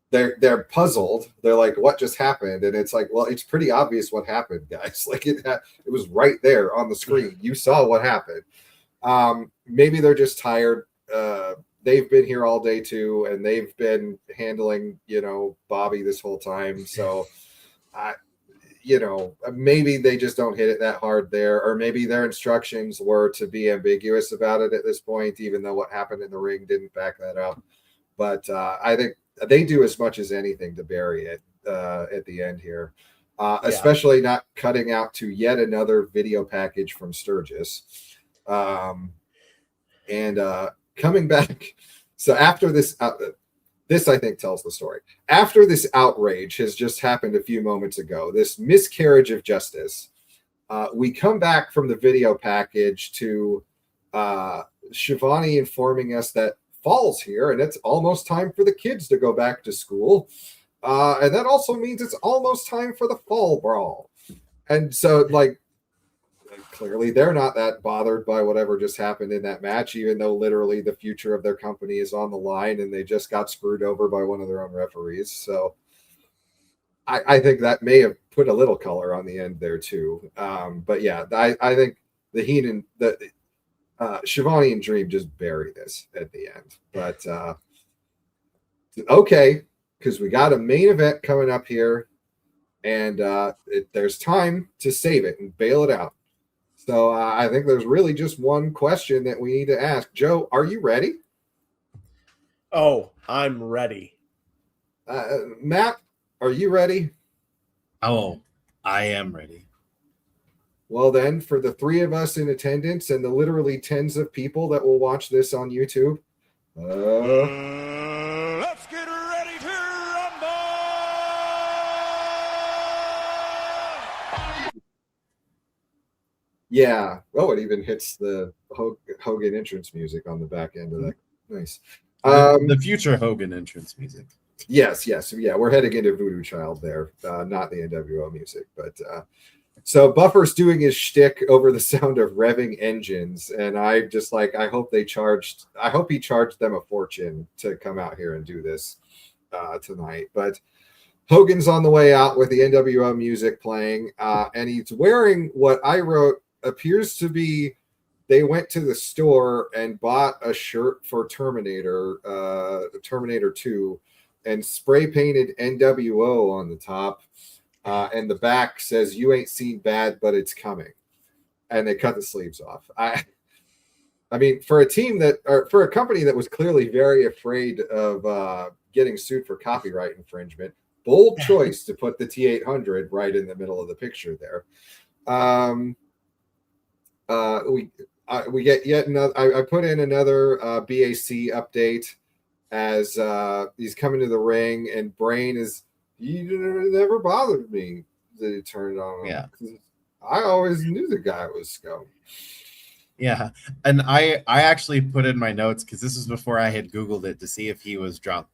Speaker 2: they're puzzled. They're like, what just happened? And it's like, well, it's pretty obvious what happened, guys. Like, it was right there on the screen. You saw what happened. Maybe they're just tired. They've been here all day too, and they've been handling, Bobby this whole time. So, maybe they just don't hit it that hard there, or maybe their instructions were to be ambiguous about it at this point, even though what happened in the ring didn't back that up. But I they do as much as anything to bury it at the end here. Especially not cutting out to yet another video package from Sturgis. And coming back. So after this, this I think tells the story. After this outrage has just happened a few moments ago, this miscarriage of justice, we come back from the video package to Shivani informing us that fall's here and it's almost time for the kids to go back to school. And that also means it's almost time for the fall brawl. And so, like, clearly they're not that bothered by whatever just happened in that match, even though literally the future of their company is on the line and they just got screwed over by one of their own referees. So I think that may have put a little color on the end there too. But yeah, I think the Heenan, Shivani and Dream just bury this at the end. But okay, because we got a main event coming up here, and there's time to save it and bail it out. So I think there's really just one question that we need to ask. Joe, are you ready?
Speaker 4: Oh, I'm ready.
Speaker 2: Matt, are you ready?
Speaker 3: Oh, I am ready.
Speaker 2: Well, then, for the three of us in attendance and the literally tens of people that will watch this on YouTube,
Speaker 5: let's get ready to rumble!
Speaker 2: Yeah. Oh, it even hits the Hogan entrance music on the back end of that. Nice.
Speaker 3: The future Hogan entrance music.
Speaker 2: Yes. Yeah, we're heading into Voodoo Child there, not the NWO music. But so Buffer's doing his shtick over the sound of revving engines, and I just like I hope he charged them a fortune to come out here and do this tonight. But Hogan's on the way out with the NWO music playing, and he's wearing what I wrote appears to be they went to the store and bought a shirt for Terminator 2 and spray painted NWO on the top. And the back says, "You ain't seen bad, but it's coming." And they cut the sleeves off. I mean, for a company that was clearly very afraid of getting sued for copyright infringement, bold choice to put the T800 right in the middle of the picture there. We get yet another. I put in another BAC update as he's coming to the ring, and Brain is. You never bothered me that he turned on him.
Speaker 3: Yeah.
Speaker 2: I always knew the guy was scum.
Speaker 3: Yeah. And I actually put in my notes, because this was before I had Googled it to see if he was drunk.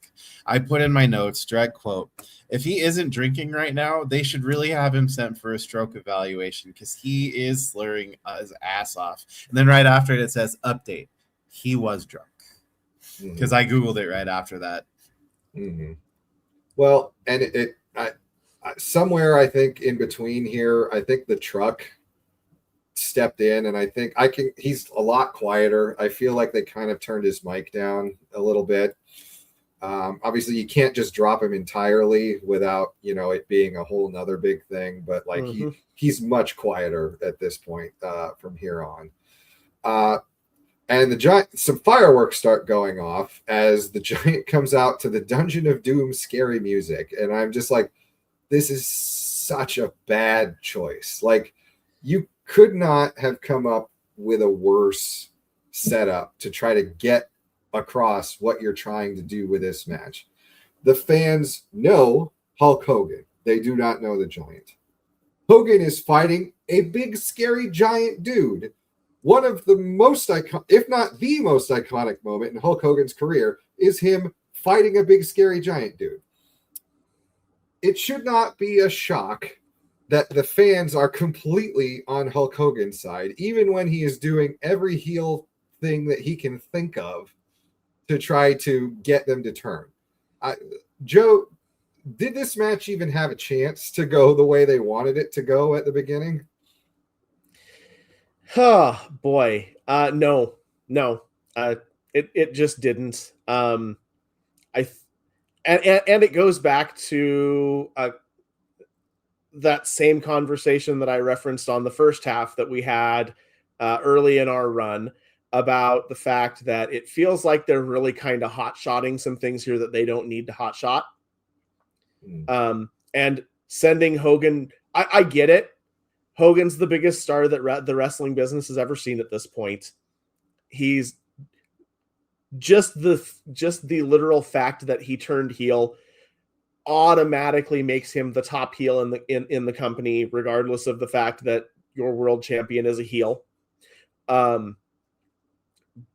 Speaker 3: I put in my notes, direct quote, "If he isn't drinking right now, they should really have him sent for a stroke evaluation because he is slurring his ass off." And then right after it says, "Update, he was drunk." Because I Googled it right after that.
Speaker 2: Mm-hmm. Well, and I somewhere I think in between here, I think the truck stepped in, and I think he's a lot quieter. I feel like they kind of turned his mic down a little bit. Obviously you can't just drop him entirely without, it being a whole nother big thing, but like he's much quieter at this point from here on. And the Giant, some fireworks start going off as the Giant comes out to the Dungeon of Doom scary music. And I'm just like, this is such a bad choice. Like, you could not have come up with a worse setup to try to get across what you're trying to do with this match. The fans know Hulk Hogan. They do not know the Giant. Hogan is fighting a big, scary giant dude. One of the most iconic, if not the most iconic moment in Hulk Hogan's career is him fighting a big, scary giant dude. It should not be a shock that the fans are completely on Hulk Hogan's side, even when he is doing every heel thing that he can think of to try to get them to turn. Joe, did this match even have a chance to go the way they wanted it to go at the beginning?
Speaker 4: Oh boy, no. It just didn't. And it goes back to that same conversation that I referenced on the first half that we had early in our run. about the fact that it feels like they're really kind of hot-shotting some things here that they don't need to hot-shot. And sending Hogan, I get it. Hogan's the biggest star that the wrestling business has ever seen at this point. He's just the literal fact that he turned heel automatically makes him the top heel in the company, regardless of the fact that your world champion is a heel.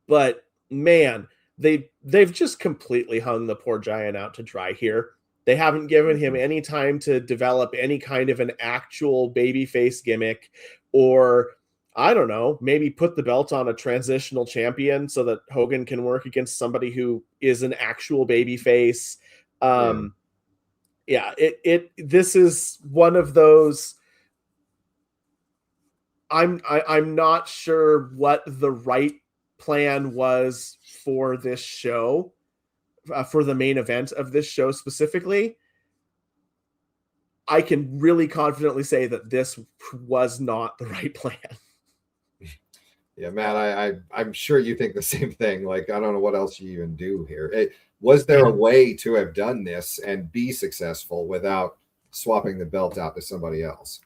Speaker 4: But man, they've just completely hung the poor giant out to dry here. They haven't given him any time to develop any kind of an actual babyface gimmick, or I don't know, maybe put the belt on a transitional champion so that Hogan can work against somebody who is an actual babyface. This is one of those. I'm not sure what the right plan was for this show, for the main event of this show specifically. I can really confidently say that this was not the right plan.
Speaker 2: Yeah, Matt, I'm sure you think the same thing. Like, I don't know what else you even do here. Was there a way to have done this and be successful without swapping the belt out to somebody else?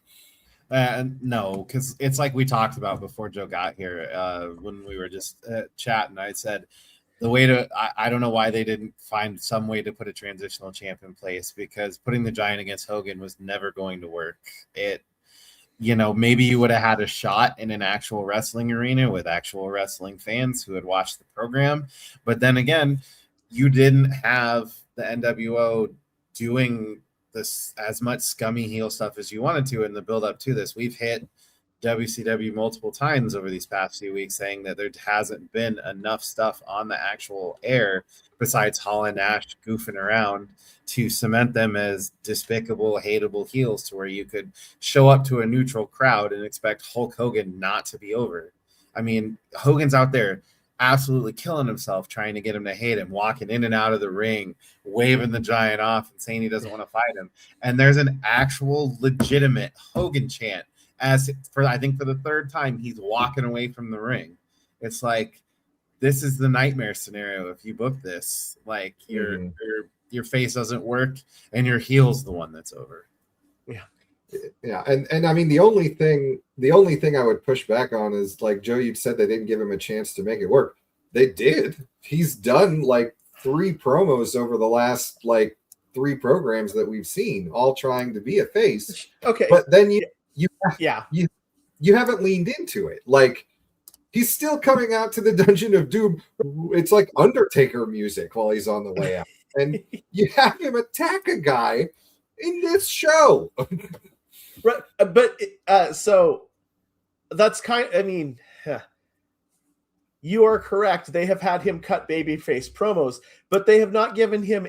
Speaker 3: No, because it's like we talked about before Joe got here, when we were just chatting. I said the way to, I don't know why they didn't find some way to put a transitional champ in place, because putting the Giant against Hogan was never going to work. Maybe you would have had a shot in an actual wrestling arena with actual wrestling fans who had watched the program. But then again, you didn't have the NWO doing this as much scummy heel stuff as you wanted to in the build up to this. We've hit WCW multiple times over these past few weeks saying that there hasn't been enough stuff on the actual air besides Hall and Nash goofing around to cement them as despicable, hateable heels to where you could show up to a neutral crowd and expect Hulk Hogan not to be over. I mean, Hogan's out there absolutely killing himself trying to get him to hate him, walking in and out of the ring, waving the Giant off and saying he doesn't want to fight him. And there's an actual legitimate Hogan chant I think for the third time he's walking away from the ring. It's like, this is the nightmare scenario if you book this. Like, your face doesn't work and your heel's the one that's over.
Speaker 2: Yeah, and I mean, the only thing I would push back on is, like Joe, you said they didn't give him a chance to make it work. They did. He's done like 3 promos over the last 3 programs that we've seen, all trying to be a face.
Speaker 4: Okay,
Speaker 2: but then you haven't leaned into it. Like, he's still coming out to the Dungeon of Doom. It's like Undertaker music while he's on the way out, and you have him attack a guy in this show.
Speaker 4: Right, but so that's you are correct. They have had him cut babyface promos, but they have not given him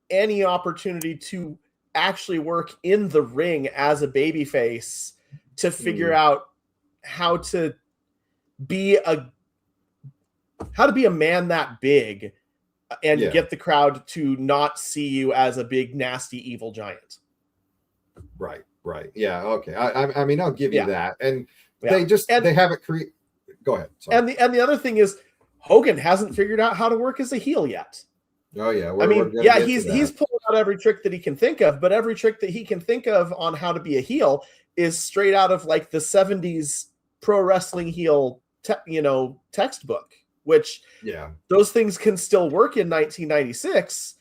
Speaker 4: any opportunity to actually work in the ring as a babyface to figure out how to be a man that big and get the crowd to not see you as a big, nasty, evil giant.
Speaker 2: Right. Yeah. Okay. I mean, I'll give you that. And they haven't created. Go ahead. Sorry.
Speaker 4: And the other thing is, Hogan hasn't figured out how to work as a heel yet.
Speaker 2: Oh yeah.
Speaker 4: He's pulling out every trick that he can think of, but every trick that he can think of on how to be a heel is straight out of like the 70s pro wrestling heel, textbook, which those things can still work in 1996.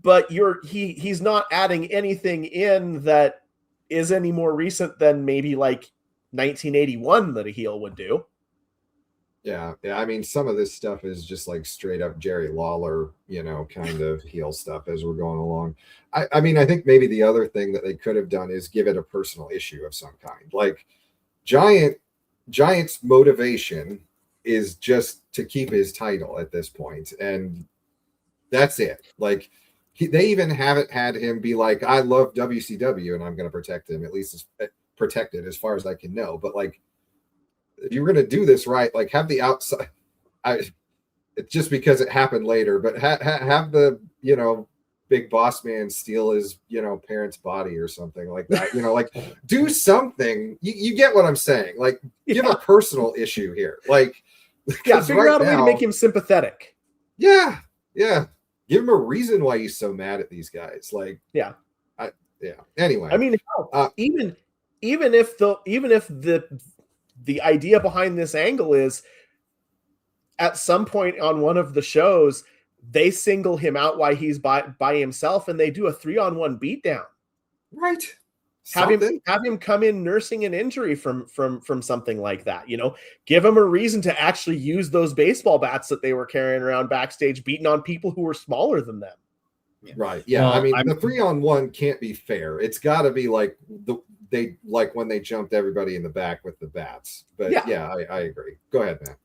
Speaker 4: But he's not adding anything in that is any more recent than maybe like 1981 that a heel would do.
Speaker 2: Yeah. I mean, some of this stuff is just like straight up Jerry Lawler, kind of heel stuff as we're going along. I mean, I think maybe the other thing that they could have done is give it a personal issue of some kind. Like, Giant's motivation is just to keep his title at this point, and that's it. Like, they even haven't had him be like, I love WCW and I'm going to protect him, at least protected as far as I can know. But like, if you're going to do this right, like, have the outside. It's just because it happened later, but have the big boss man steal his parents' body or something like that. Like, do something. You get what I'm saying? Like, give a personal issue here. Like,
Speaker 4: Yeah,
Speaker 2: 'Cause
Speaker 4: figure out a way to make him sympathetic.
Speaker 2: Yeah, yeah. Give him a reason why he's so mad at these guys. Like,
Speaker 4: Yeah.
Speaker 2: Anyway,
Speaker 4: I mean, even if the idea behind this angle is at some point on one of the shows, they single him out while he's by himself, and they do a 3-on-1 beatdown.
Speaker 2: right.
Speaker 4: Have him come in nursing an injury from something like that. You know, give him a reason to actually use those baseball bats that they were carrying around backstage, beating on people who were smaller than them.
Speaker 2: Right. Yeah.
Speaker 3: Well,
Speaker 2: I mean, the 3-on-1 can't be fair. It's got to be like when they jumped everybody in the back with the bats. But yeah, I agree. Go ahead, Matt.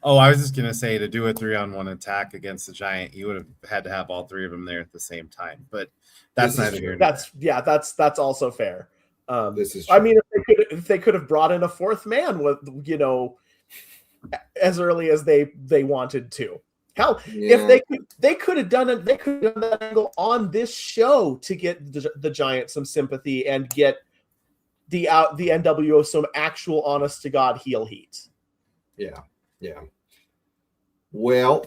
Speaker 3: Oh, I was just gonna say, to do a 3-on-1 attack against the Giant, you would have had to have all three of them there at the same time. But that's neither here nor there.
Speaker 4: That's also fair.
Speaker 2: This is true.
Speaker 4: I mean, if they could have brought in a fourth man with, you know, as early as they wanted to. Hell, if they could have done it, they could have done that angle on this show to get the Giant some sympathy and get the NWO some actual honest to God heel heat.
Speaker 2: Yeah. Well,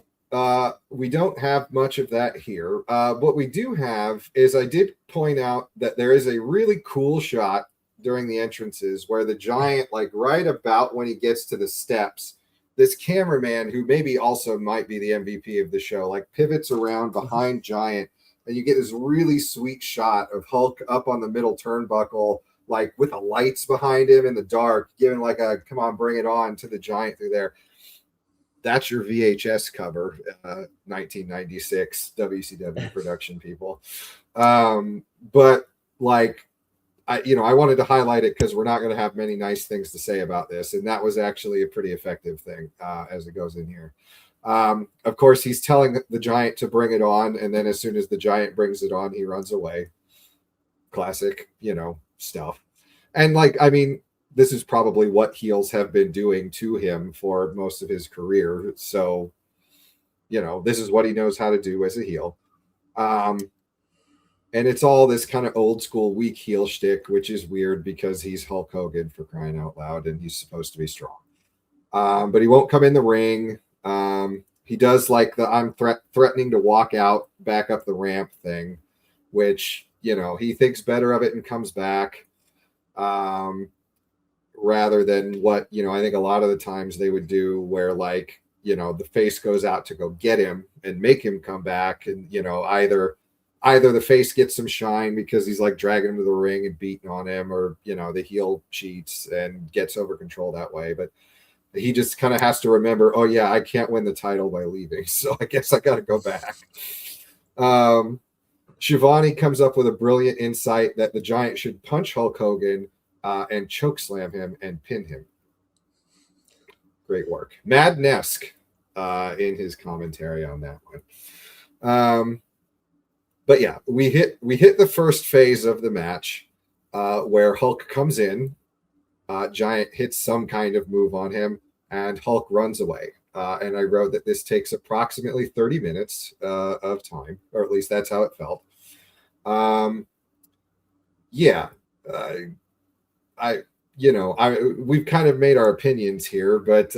Speaker 2: we don't have much of that here. What we do have is, I did point out that there is a really cool shot during the entrances where the Giant, like right about when he gets to the steps, this cameraman, who maybe also might be the MVP of the show, like pivots around behind Giant, and you get this really sweet shot of Hulk up on the middle turnbuckle, like with the lights behind him in the dark, giving like a "come on, bring it on" to the Giant through there. That's your VHS cover, 1996 WCW production people. But like, I wanted to highlight it because we're not going to have many nice things to say about this. And that was actually a pretty effective thing as it goes in here. Of course, he's telling the Giant to bring it on. And then as soon as the Giant brings it on, he runs away. Classic, stuff. And like, I mean, this is probably what heels have been doing to him for most of his career. So, this is what he knows how to do as a heel. And it's all this kind of old school weak heel shtick, which is weird because he's Hulk Hogan, for crying out loud, and he's supposed to be strong. But he won't come in the ring. He does like the "I'm threatening to walk out back up the ramp" thing, which, he thinks better of it and comes back. Rather than what, I think a lot of the times they would do, where like, the face goes out to go get him and make him come back. And, either the face gets some shine because he's like dragging him to the ring and beating on him, or, the heel cheats and gets over control that way. But he just kind of has to remember, oh yeah, I can't win the title by leaving. So I guess I got to go back. Shivani comes up with a brilliant insight that the Giant should punch Hulk Hogan and choke slam him and pin him. Great work. Mad Nesk in his commentary on that one. But yeah, we hit the first phase of the match where Hulk comes in, Giant hits some kind of move on him, and Hulk runs away. And I wrote that this takes approximately 30 minutes of time, or at least that's how it felt. We've kind of made our opinions here, but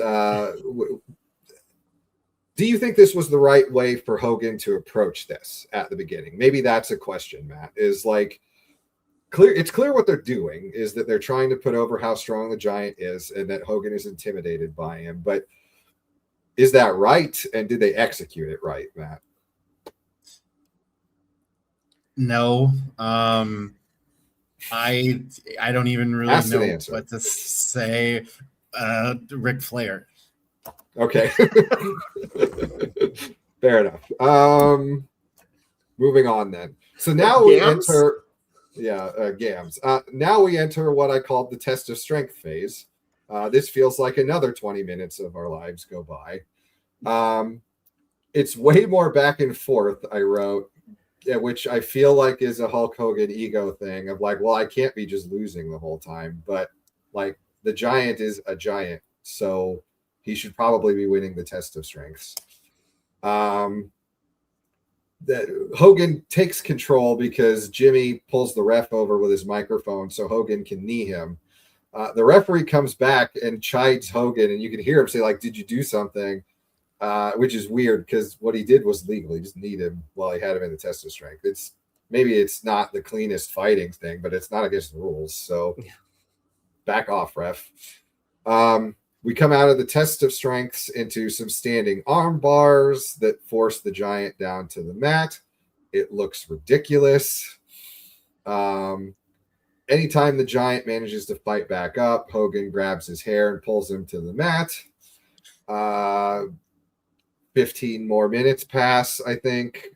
Speaker 2: do you think this was the right way for Hogan to approach this at the beginning? Maybe that's a question, Matt. Is like clear. It's clear what they're doing is that they're trying to put over how strong the Giant is and that Hogan is intimidated by him. But is that right? And did they execute it right, Matt?
Speaker 3: No. I don't even really know what to say. Ric Flair.
Speaker 2: Okay. Fair enough. Moving on then. So now we enter Gams. Now we enter what I called the test of strength phase. This feels like another 20 minutes of our lives go by. It's way more back and forth, I wrote, which I feel like is a Hulk Hogan ego thing of like, well, I can't be just losing the whole time, but like the Giant is a Giant, so he should probably be winning the test of strengths. That Hogan takes control because Jimmy pulls the ref over with his microphone so Hogan can knee him. The referee comes back and chides Hogan, and you can hear him say, like, did you do something? Which is weird because what he did was legal. He just kneed him while he had him in the test of strength. Maybe it's not the cleanest fighting thing, but it's not against the rules. So back off, ref. We come out of the test of strengths into some standing arm bars that force the Giant down to the mat. It looks ridiculous. Anytime the Giant manages to fight back up, Hogan grabs his hair and pulls him to the mat. 15 more minutes pass, I think.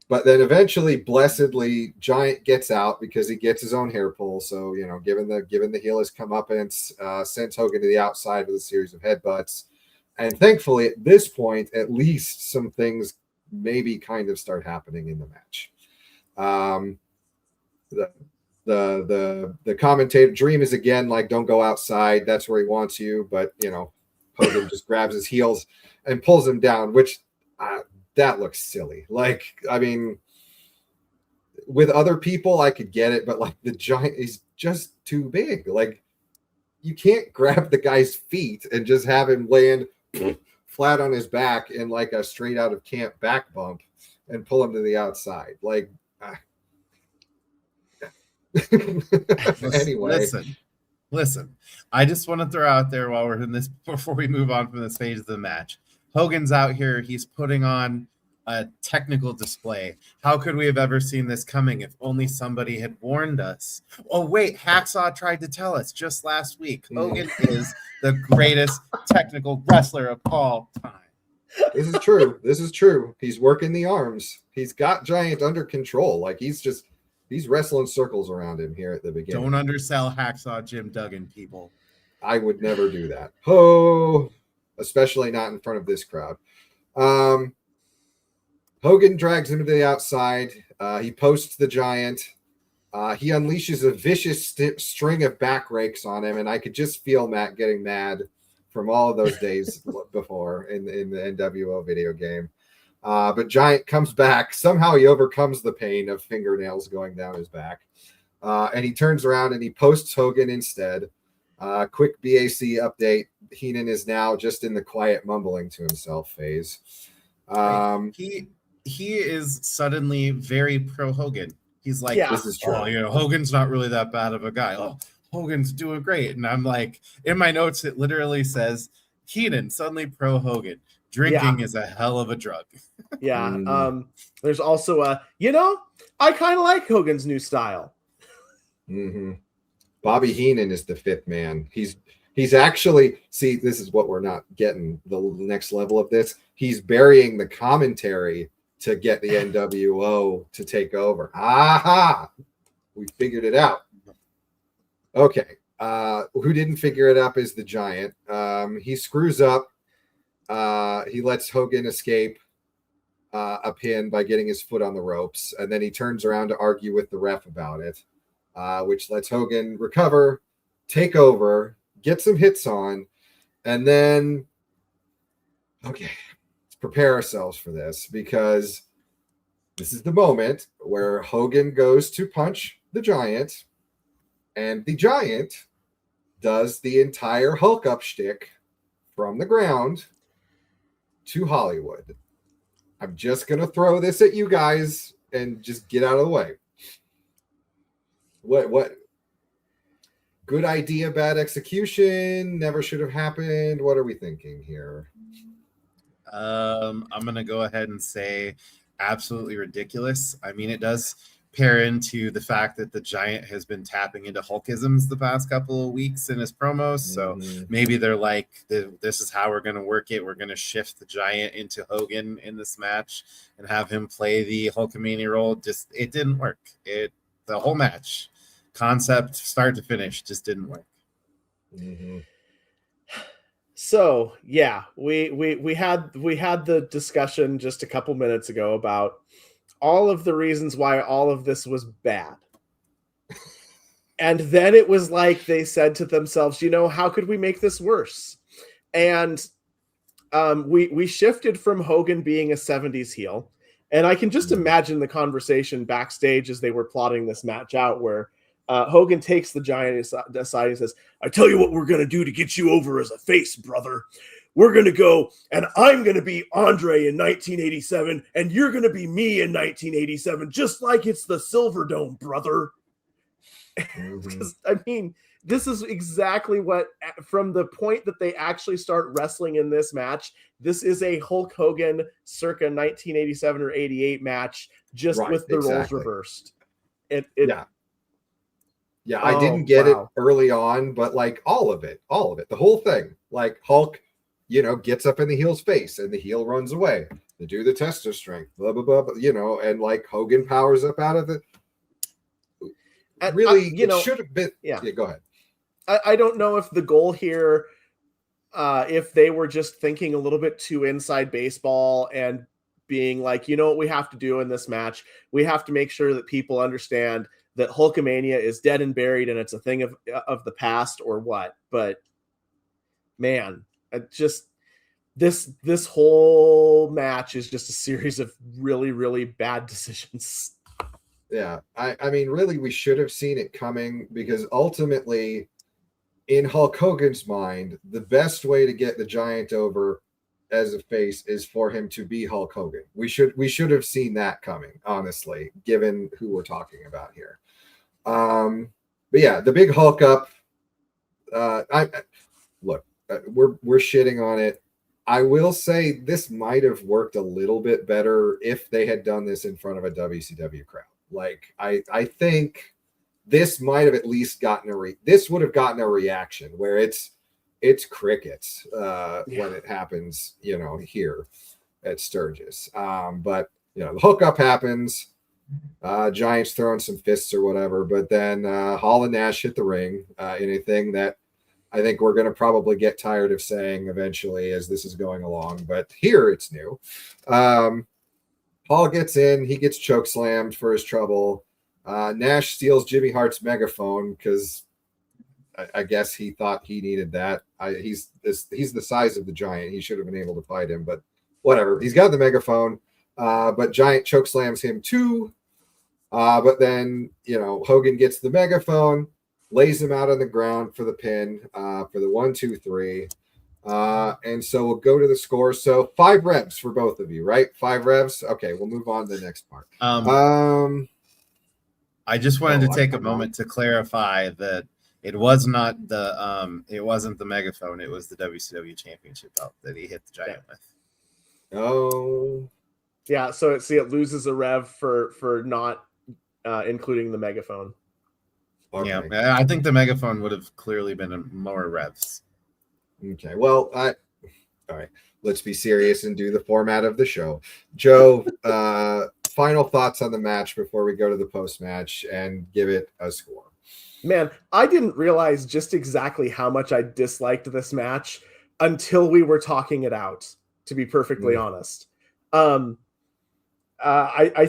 Speaker 2: But then eventually, blessedly, Giant gets out because he gets his own hair pull. So, given the heel has come up and sends Hogan to the outside with a series of headbutts. And thankfully, at this point, at least some things maybe kind of start happening in the match. The commentator Dream is again like, don't go outside. That's where he wants you. But, Hogan just grabs his heels and pulls him down, which that looks silly. Like, I mean, with other people, I could get it, but like the Giant is just too big. Like, you can't grab the guy's feet and just have him land flat on his back in like a straight out of camp back bump and pull him to the outside. Like, anyway.
Speaker 3: Listen, I just want to throw out there while we're in this, before we move on from this phase of the match, Hogan's out here. He's putting on a technical display. How could we have ever seen this coming if only somebody had warned us? Oh, wait, Hacksaw tried to tell us just last week. Hogan is the greatest technical wrestler of all time.
Speaker 2: This is true. This is true. He's working the arms. He's got Giant under control. Like, he's wrestling circles around him here at the beginning.
Speaker 3: Don't undersell Hacksaw Jim Duggan, people.
Speaker 2: I would never do that. Oh, especially not in front of this crowd. Hogan drags him to the outside. He posts the Giant. He unleashes a vicious string of back rakes on him, and I could just feel Matt getting mad from all of those days before in the NWO video game. But Giant comes back. Somehow he overcomes the pain of fingernails going down his back. And he turns around and he posts Hogan instead. Quick BAC update. Heenan is now just in the quiet mumbling to himself phase.
Speaker 3: He is suddenly very pro Hogan. He's like,
Speaker 2: This is true.
Speaker 3: Oh, Hogan's not really that bad of a guy. Oh, Hogan's doing great. And I'm like, in my notes, it literally says Heenan suddenly pro Hogan. Drinking is a hell of a drug.
Speaker 4: There's also I kind of like Hogan's new style.
Speaker 2: Mm-hmm. Bobby Heenan is the fifth man. He's actually, see, this is what we're not getting, the next level of this. He's burying the commentary to get the NWO to take over. Aha! We figured it out. Okay. Who didn't figure it up is the Giant. He screws up. He lets Hogan escape a pin by getting his foot on the ropes, and then he turns around to argue with the ref about it, which lets Hogan recover, take over, get some hits on, and then, okay, let's prepare ourselves for this, because this is the moment where Hogan goes to punch the Giant, and the Giant does the entire Hulk up shtick from the ground to Hollywood. I'm just going to throw this at you guys and just get out of the way. What? Good idea, bad execution, never should have happened. What are we thinking here?
Speaker 3: I'm going to go ahead and say absolutely ridiculous. I mean, it does pair into the fact that the Giant has been tapping into Hulkisms the past couple of weeks in his promos. So maybe they're like, this is how we're going to work it. We're going to shift the Giant into Hogan in this match and have him play the Hulkamania role. Just, it didn't work. The whole match concept, start to finish, just didn't work.
Speaker 2: Mm-hmm.
Speaker 4: So yeah, we had the discussion just a couple minutes ago about all of the reasons why all of this was bad. And then it was like they said to themselves, how could we make this worse? And we shifted from Hogan being a 70s heel. And I can just imagine the conversation backstage as they were plotting this match out, where Hogan takes the Giant aside and says, "I tell you what we're going to do to get you over as a face, brother. We're going to go, and I'm going to be Andre in 1987, and you're going to be me in 1987, just like it's the Silver Dome, brother."
Speaker 2: Mhm.
Speaker 4: I mean, this is exactly what, from the point that they actually start wrestling in this match, this is a Hulk Hogan circa 1987 or 88 match, just
Speaker 2: Right,
Speaker 4: with the roles
Speaker 2: exactly.
Speaker 4: reversed. It
Speaker 2: Yeah,
Speaker 4: Oh,
Speaker 2: I didn't get
Speaker 4: wow.
Speaker 2: it early on, but like all of it, the whole thing. Like Hulk, gets up in the heel's face and the heel runs away. They do the test of strength, blah, blah, blah, and like Hogan powers up out of it. Really, it should have been.
Speaker 4: Yeah,
Speaker 2: go ahead.
Speaker 4: I don't know if the goal here, if they were just thinking a little bit too inside baseball and being like, you know what we have to do in this match? We have to make sure that people understand that Hulkamania is dead and buried and it's a thing of the past, or what. But man, just this whole match is just a series of really, really bad decisions.
Speaker 2: Yeah, I mean, really, we should have seen it coming, because ultimately, in Hulk Hogan's mind, the best way to get the Giant over as a face is for him to be Hulk Hogan. We should have seen that coming, honestly, given who we're talking about here. But yeah, the big Hulk up. We're shitting on it. I will say this might have worked a little bit better if they had done this in front of a WCW crowd. Like, I think this might have at least gotten this would have gotten a reaction, where it's crickets when it happens, here at Sturgis. But the hookup happens, Giants throwing some fists or whatever, but then Hall and Nash hit the ring in a thing that I think we're going to probably get tired of saying eventually as this is going along, but here it's new. Hall gets in, he gets choke slammed for his trouble. Nash steals Jimmy Hart's megaphone because I guess he thought he needed that. He's the size of the Giant. He should have been able to fight him, but whatever. He's got the megaphone, but Giant choke slams him too. But then, Hogan gets the megaphone, lays him out on the ground for the pin, for the 1, 2, 3. And so we'll go to the score. So 5 revs for both of you, right? 5 revs. Okay, we'll move on to the next part.
Speaker 3: I just wanted to take a moment to clarify that it was not the it wasn't the megaphone, it was the WCW championship belt that he hit the Giant with.
Speaker 2: Oh.
Speaker 4: Yeah, so it loses a rev for not including the megaphone.
Speaker 2: Okay.
Speaker 3: Yeah, I think the megaphone would have clearly been more revs.
Speaker 2: Okay, well, all right. Let's be serious and do the format of the show. Joe, final thoughts on the match before we go to the post-match and give it a score.
Speaker 4: Man, I didn't realize just exactly how much I disliked this match until we were talking it out, to be perfectly honest. I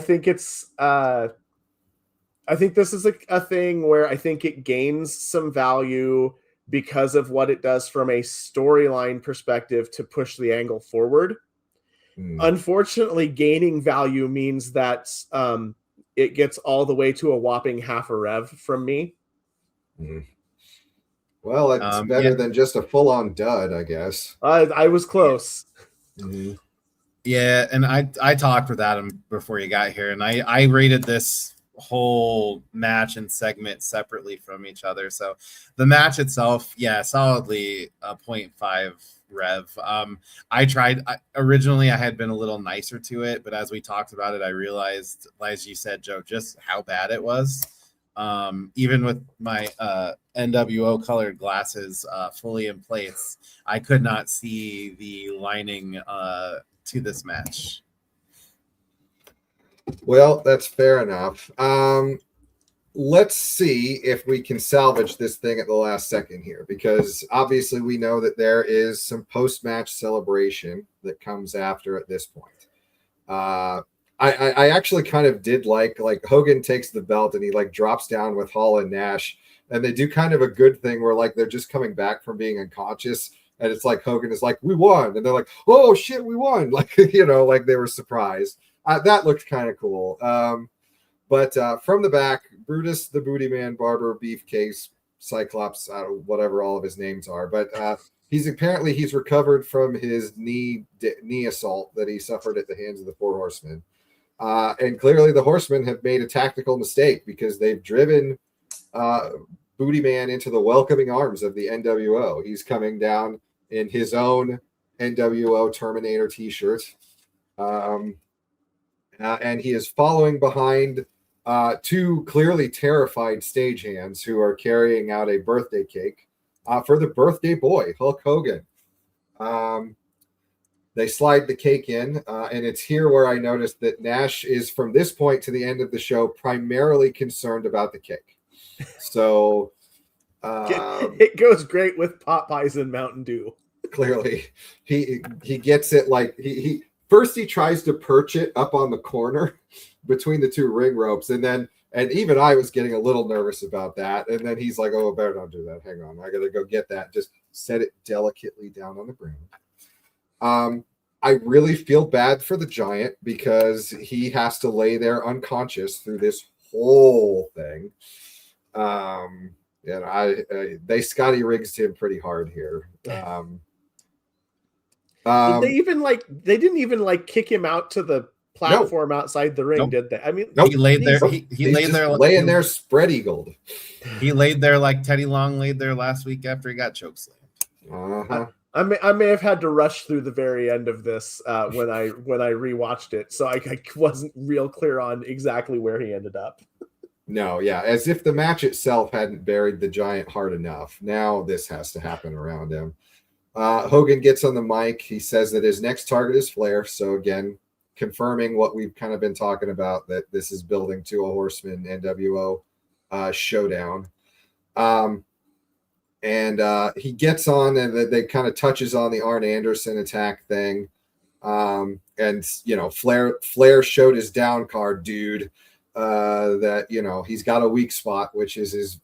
Speaker 4: think it's I think this is a thing where I think it gains some value because of what it does from a storyline perspective to push the angle forward. Unfortunately, gaining value means that it gets all the way to a whopping half a rev from me.
Speaker 2: Well, it's better than just a full-on dud, I guess.
Speaker 4: I was close.
Speaker 3: Yeah, and I talked with Adam before you got here, and I rated this whole match and segment separately from each other. So the match itself, yeah, solidly a 0.5 rev. Originally I had been a little nicer to it, but as we talked about it, I realized, as you said, Joe, just how bad it was. Even with my NWO colored glasses fully in place, I could not see the lining to this match.
Speaker 2: Well, that's fair enough. Let's see if we can salvage this thing at the last second here, because obviously we know that there is some post-match celebration that comes after at this point. I actually kind of did like Hogan takes the belt and he like drops down with Hall and Nash, and they do kind of a good thing where like they're just coming back from being unconscious, and it's like Hogan is like, we won, and they're like, oh shit, we won, like like they were surprised. That looked kind of cool. But from the back, Brutus, the Booty Man, Barber, Beefcake, Cyclops, whatever all of his names are. But he's recovered from his knee assault that he suffered at the hands of the Four Horsemen. And clearly the Horsemen have made a tactical mistake because they've driven Booty Man into the welcoming arms of the NWO. He's coming down in his own NWO Terminator t-shirt. And he is following behind two clearly terrified stagehands who are carrying out a birthday cake for the birthday boy, Hulk Hogan. They slide the cake in, and it's here where I noticed that Nash is, from this point to the end of the show, primarily concerned about the cake. So
Speaker 4: it goes great with Popeyes and Mountain Dew.
Speaker 2: Clearly, he gets it like he first he tries to perch it up on the corner between the two ring ropes, and even I was getting a little nervous about that. And then he's like, "Oh, better not do that. Hang on, I gotta go get that." Just set it delicately down on the ground. I really feel bad for the Giant because he has to lay there unconscious through this whole thing. And they Scotty Riggs him pretty hard here.
Speaker 4: They didn't even kick him out to the platform outside the ring, did they? I mean,
Speaker 3: he laid there. He laid there,
Speaker 2: laying there, spread eagled.
Speaker 3: He laid there like Teddy Long laid there last week after he got chokeslammed.
Speaker 4: I may have had to rush through the very end of this when I rewatched it, so I wasn't real clear on exactly where he ended up.
Speaker 2: No, yeah, as if the match itself hadn't buried the Giant hard enough. Now this has to happen around him. Hogan gets on the mic. He says that his next target is Flair. So again, confirming what we've kind of been talking about, that this is building to a Horseman NWO showdown. And he gets on, and they kind of touches on the Arn Anderson attack thing. And Flair showed his down card, dude. That he's got a weak spot, which is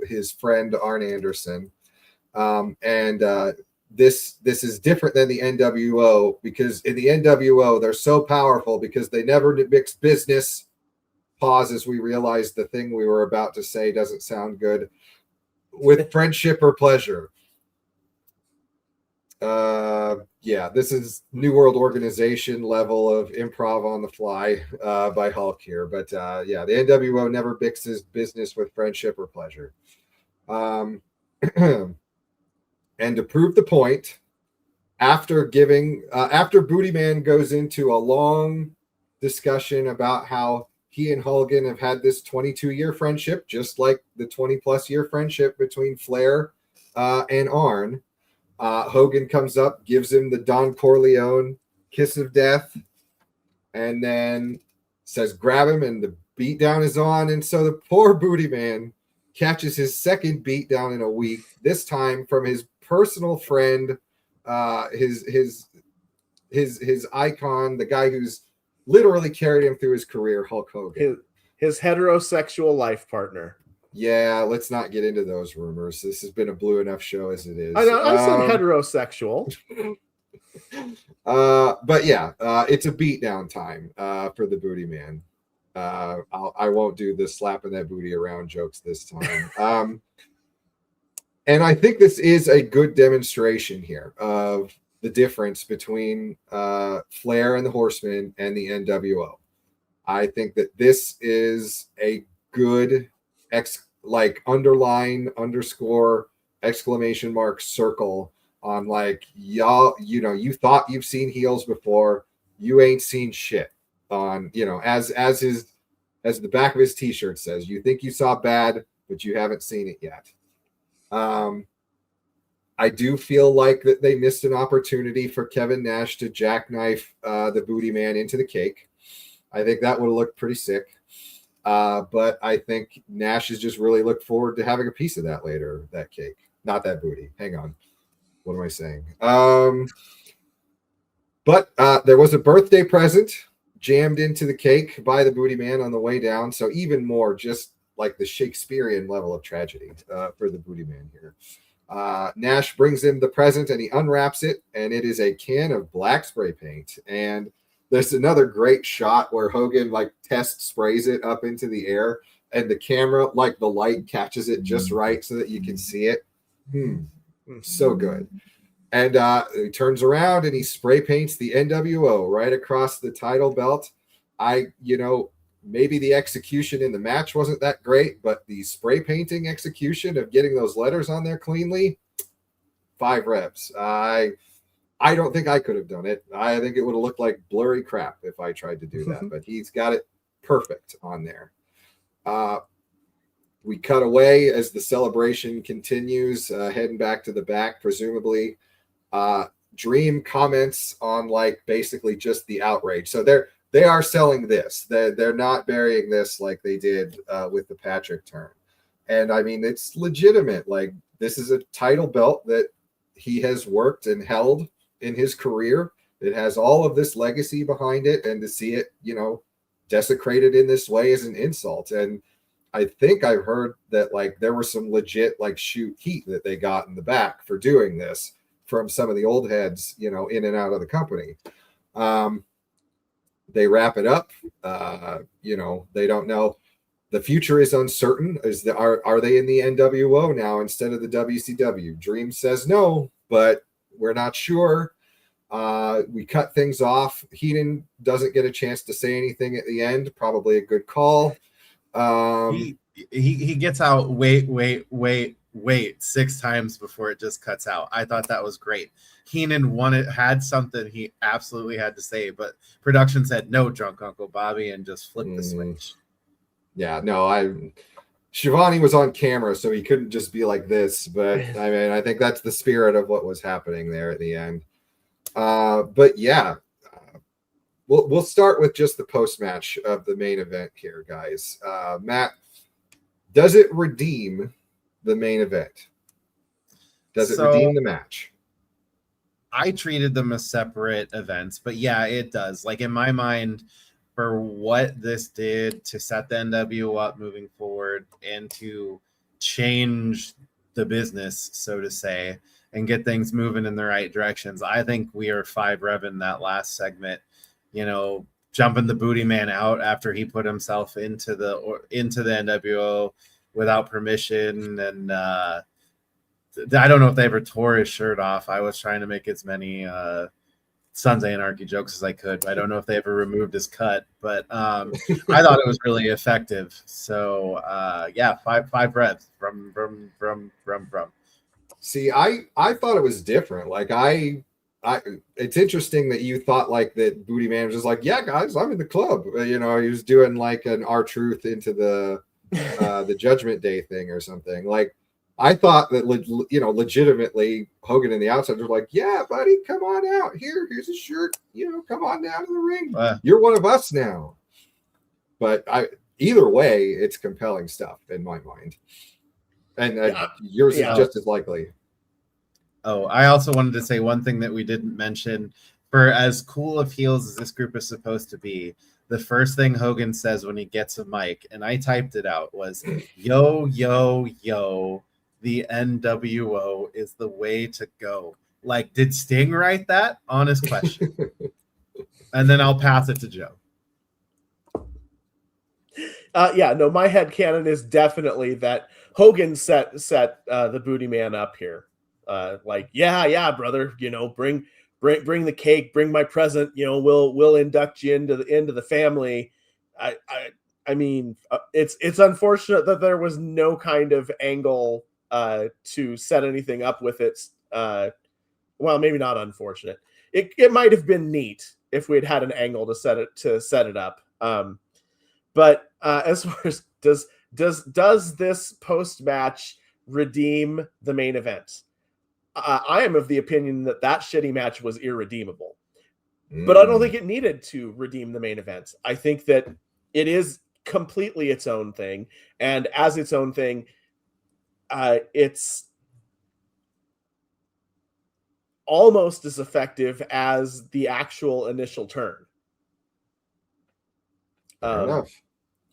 Speaker 2: his friend Arn Anderson. This is different than the NWO, because in the NWO they're so powerful because they never mix business. Pause as we realize the thing we were about to say doesn't sound good. With friendship or pleasure. This is New World Organization level of improv on the fly by Hulk here. But the NWO never mixes business with friendship or pleasure. And to prove the point, after Booty Man goes into a long discussion about how he and Hogan have had this 22-year friendship, just like the 20-plus year friendship between Flair and Arn. Hogan comes up, gives him the Don Corleone kiss of death, and then says, grab him, and the beatdown is on. And so the poor Booty Man catches his second beatdown in a week, this time from his personal friend, his icon, the guy who's literally carried him through his career, Hulk Hogan.
Speaker 4: His heterosexual life partner.
Speaker 2: Yeah, let's not get into those rumors. This has been a blue enough show as it is.
Speaker 4: I said heterosexual.
Speaker 2: It's a beatdown time for the Booty Man. I won't do the slapping that booty around jokes this time. And I think this is a good demonstration here of the difference between Flair and the Horsemen and the NWO. I think that this is a good underline, underscore, exclamation mark, circle on y'all, you thought you've seen heels before, you ain't seen shit. On, as the back of his t-shirt says, you think you saw bad, but you haven't seen it yet. I do feel like that they missed an opportunity for Kevin Nash to jackknife the Booty Man into the cake. I think that would have looked pretty sick. But I think Nash has just really looked forward to having a piece of that later, that cake. Not that booty. Hang on. What am I saying? But there was a birthday present jammed into the cake by the Booty Man on the way down. So even more just like the Shakespearean level of tragedy for the Booty Man here. Nash brings him the present and he unwraps it, and it is a can of black spray paint. And There's another great shot where Hogan like test sprays it up into the air, and the camera, like the light, catches it just right so that you can see it. So good. And he turns around and he spray paints the NWO right across the title belt. Maybe the execution in the match wasn't that great, but the spray painting execution of getting those letters on there cleanly, 5 reps. I don't think I could have done it. I think it would have looked like blurry crap if I tried to do that, but he's got it perfect on there. We cut away as the celebration continues, heading back to the back, presumably. Dream comments on like basically just the outrage. So they are selling this. They're not burying this like they did with the Patrick turn. And I mean, it's legitimate. Like, this is a title belt that he has worked and held in his career. It has all of this legacy behind it, and to see it, desecrated in this way is an insult. And I think I've heard that like there was some legit like shoot heat that they got in the back for doing this from some of the old heads, in and out of the company. They wrap it up. They don't know. The future is uncertain. Are they in the NWO now instead of the WCW? Dream says no, but we're not sure. We cut things off. Heenan doesn't get a chance to say anything at the end. Probably a good call.
Speaker 3: He gets out wait 6 times before it just cuts out. I thought that was great. Heenan had something he absolutely had to say, but production said no, drunk Uncle Bobby, and just flipped the switch.
Speaker 2: Yeah, no, Shivani was on camera, so he couldn't just be like this, but I mean, I think that's the spirit of what was happening there at the end. But yeah, we'll start with just the post-match of the main event here, guys. Matt, does it redeem the main event? Does it redeem the match?
Speaker 3: I treated them as separate events, but yeah, it does. Like, in my mind, for what this did to set the NWO up moving forward and to change the business, so to say, and get things moving in the right directions, I think we are 5-revving that last segment, jumping the Bootie Man out after he put himself into the NWO without permission. And I don't know if they ever tore his shirt off. I was trying to make as many Sons of Anarchy jokes as I could. I don't know if they ever removed his cut, but I thought it was really effective. So yeah, 5 revs from.
Speaker 2: See, I thought it was different. Like it's interesting that you thought like that Bootie Man was just like, yeah, guys, I'm in the club. He was doing like an R-Truth into the Judgment Day thing or something. Like, I thought that, legitimately Hogan and the Outsiders were like, yeah, buddy, come on out. Here's a shirt. Come on down to the ring. You're one of us now. But either way, it's compelling stuff in my mind. And yours is just as likely.
Speaker 3: Oh, I also wanted to say one thing that we didn't mention. For as cool of heels as this group is supposed to be, the first thing Hogan says when he gets a mic, and I typed it out, was, yo, yo, yo, the NWO is the way to go. Like, did Sting write that? Honest question. And then I'll pass it to Joe.
Speaker 4: My headcanon is definitely that Hogan set the Bootie Man up here. Yeah, brother, bring the cake, bring my present, we'll induct you into the family. I mean, it's unfortunate that there was no kind of angle to set anything up with it. Well, maybe not unfortunate. It might have been neat if we had an angle to set it up. But as far as does this post match redeem the main event? I am of the opinion that shitty match was irredeemable, but I don't think it needed to redeem the main event. I think that it is completely its own thing, and as its own thing, it's almost as effective as the actual initial turn.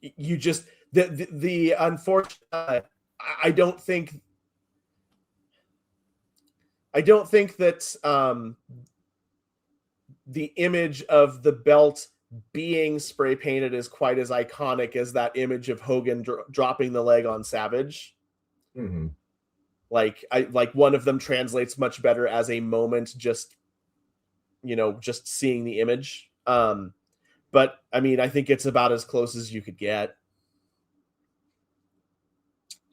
Speaker 4: You just the unfortunate. I don't think that the image of the belt being spray painted is quite as iconic as that image of Hogan dropping the leg on Savage.
Speaker 2: Mm-hmm.
Speaker 4: Like one of them translates much better as a moment, just seeing the image. But I mean, I think it's about as close as you could get.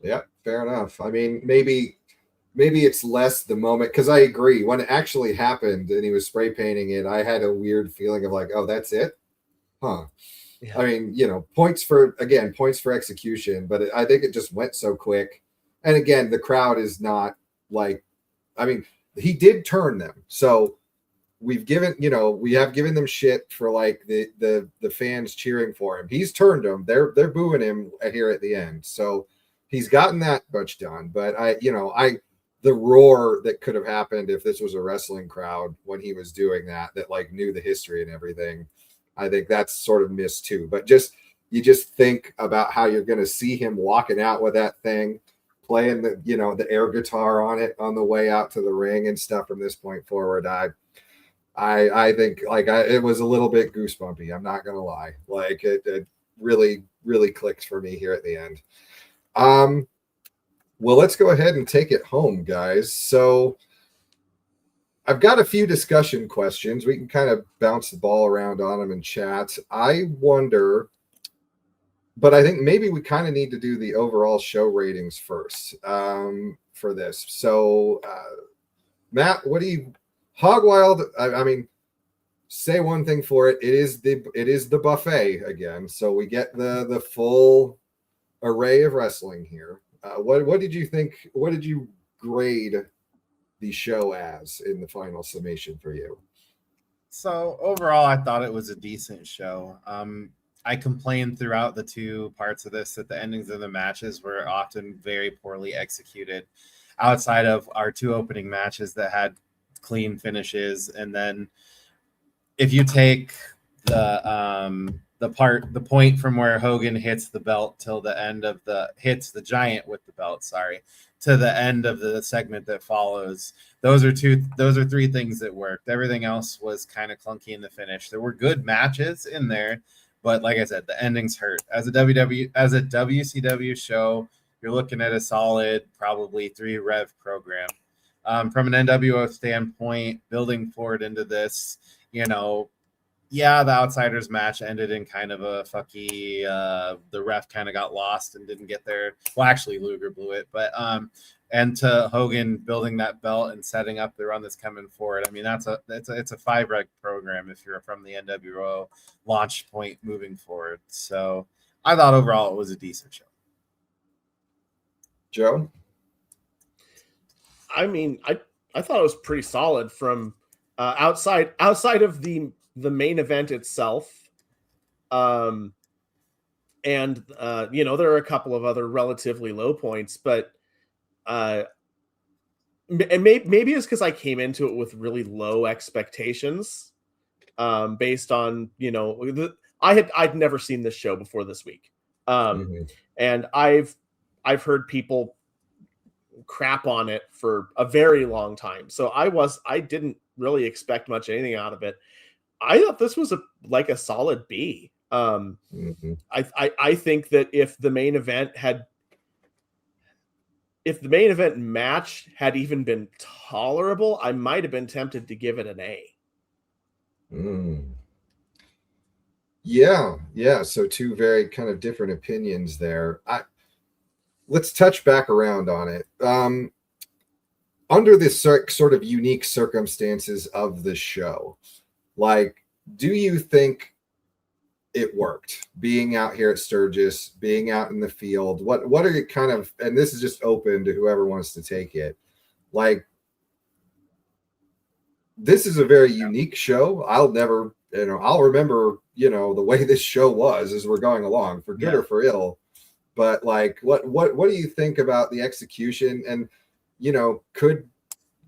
Speaker 2: Yeah, fair enough. I mean, maybe it's less the moment, because I agree, when it actually happened and he was spray painting it, I had a weird feeling of like, oh, that's it, huh? Yeah. I mean, points for execution, but I think it just went so quick. And again, the crowd is not like, I mean, he did turn them, so we have given them shit for like the fans cheering for him. He's turned them. They're booing him here at the end, so he's gotten that much done. But the roar that could have happened if this was a wrestling crowd when he was doing that like knew the history and everything, I think that's sort of missed too. But you just think about how you're going to see him walking out with that thing, playing the air guitar on it on the way out to the ring and stuff from this point forward. I think it was a little bit goosebumpy. I'm not going to lie. Like it really, really clicked for me here at the end. Well, let's go ahead and take it home, guys. So I've got a few discussion questions. We can kind of bounce the ball around on them in chat. I wonder, but I think maybe we kind of need to do the overall show ratings first for this. So, Matt, Hog Wild? I mean, say one thing for it. It is the buffet again. So we get the full array of wrestling here. What did you think? What did you grade the show as in the final summation for you?
Speaker 3: So overall, I thought it was a decent show. I complained throughout the two parts of this that the endings of the matches were often very poorly executed. Outside of our two opening matches that had clean finishes, and then if you take the point from where Hogan hits the belt till the end of hits the giant with the belt, to the end of the segment that follows, those are three things that worked. Everything else was kind of clunky in the finish. There were good matches in there, but like I said, the endings hurt. As a WCW show, you're looking at a solid probably 3 rev program. From an NWO standpoint, building forward into this, the Outsiders match ended in kind of a fucky, the ref kind of got lost and didn't get there. Well, actually Luger blew it, but and to Hogan building that belt and setting up the run that's coming forward. I mean, it's a 5 reg program if you're from the NWO launch point moving forward. So I thought overall it was a decent show.
Speaker 2: Joe?
Speaker 4: I mean, I thought it was pretty solid from outside of the main event itself. And there are a couple of other relatively low points, but and maybe it's because I came into it with really low expectations, based on I'd never seen this show before this week, and I've heard people crap on it for a very long time, so I didn't really expect much anything out of it. I thought this was a solid B. I think that if the main event match had even been tolerable, I might have been tempted to give it an A.
Speaker 2: Yeah. So 2 very kind of different opinions there. Let's touch back around on it. Under this sort of unique circumstances of the show, like, do you think it worked being out here at Sturgis, being out in the field? What are you kind of, and this is just open to whoever wants to take it, like, this is a very unique show. I'll remember, the way this show was as we're going along, for good or for ill. But like, what do you think about the execution? And,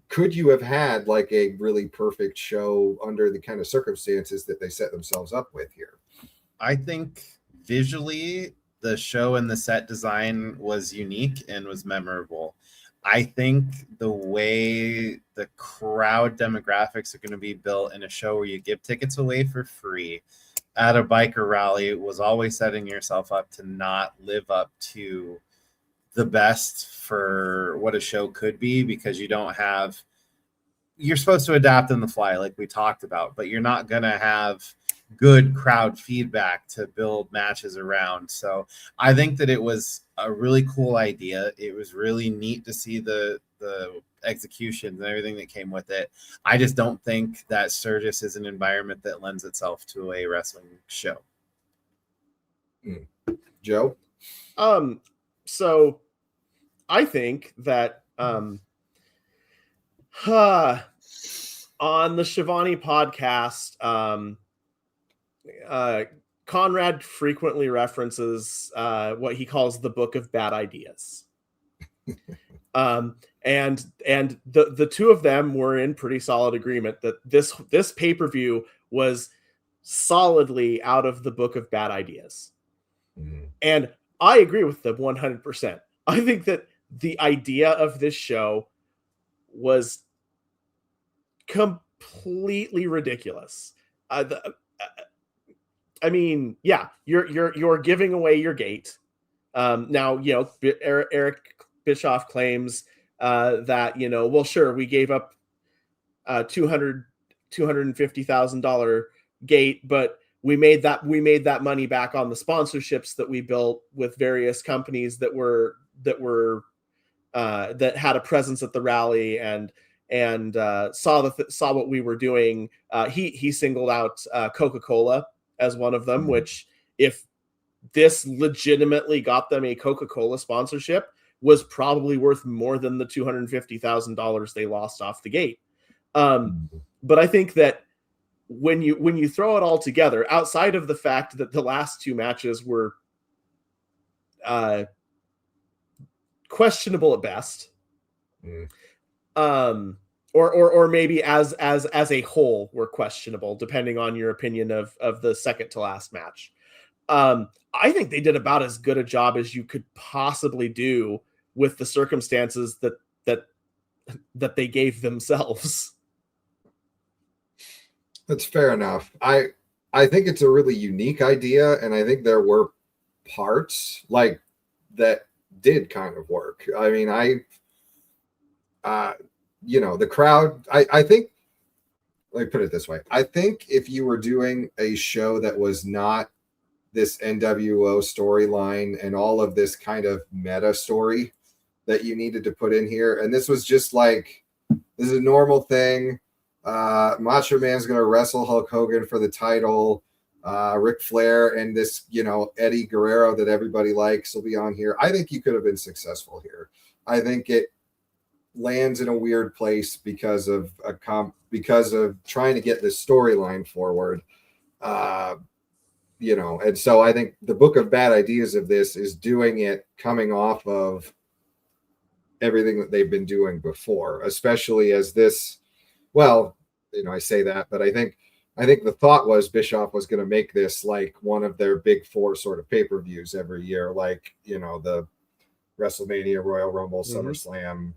Speaker 2: could you have had like a really perfect show under the kind of circumstances that they set themselves up with here?
Speaker 3: I think visually the show and the set design was unique and was memorable. I think the way the crowd demographics are going to be built in a show where you give tickets away for free at a biker rally was always setting yourself up to not live up to the best for what a show could be, because you're supposed to adapt on the fly like we talked about, but you're not going to have good crowd feedback to build matches around. So I think that it was a really cool idea. It was really neat to see the execution and everything that came with it. I just don't think that Sturgis is an environment that lends itself to a wrestling show.
Speaker 2: Joe?
Speaker 4: So I think that on the Shivani podcast, Conrad frequently references what he calls the Book of Bad Ideas. And the two of them were in pretty solid agreement that this pay-per-view was solidly out of the Book of Bad Ideas. And I agree with them 100%. I think that the idea of this show was completely ridiculous. I mean, yeah, you're giving away your gate. Now, Eric Bischoff claims that, well, sure, we gave up $250,000 gate, but we made that money back on the sponsorships that we built with various companies that had a presence at the rally and saw what we were doing. He singled out Coca-Cola as one of them, which, if this legitimately got them a Coca-Cola sponsorship, was probably worth more than the $250,000 they lost off the gate. But I think that when you throw it all together, outside of the fact that the last two matches were questionable at best, or maybe as a whole were questionable, depending on your opinion of the second to last match. I think they did about as good a job as you could possibly do with the circumstances that they gave themselves.
Speaker 2: That's fair enough. I think it's a really unique idea, and I think there were parts like that did kind of work. I mean, the crowd, I think, let me put it this way. I think if you were doing a show that was not this NWO storyline and all of this kind of meta story that you needed to put in here, and this was just like, this is a normal thing. Macho Man's going to wrestle Hulk Hogan for the title. Ric Flair and this, Eddie Guerrero that everybody likes will be on here. I think you could have been successful here. I think it lands in a weird place because of trying to get this storyline forward. And so I think the Book of Bad Ideas of this is doing it coming off of everything that they've been doing before, especially as this, well, I say that, but I think the thought was Bischoff was going to make this like one of their big four sort of pay-per-views every year, like, the WrestleMania, Royal Rumble, SummerSlam,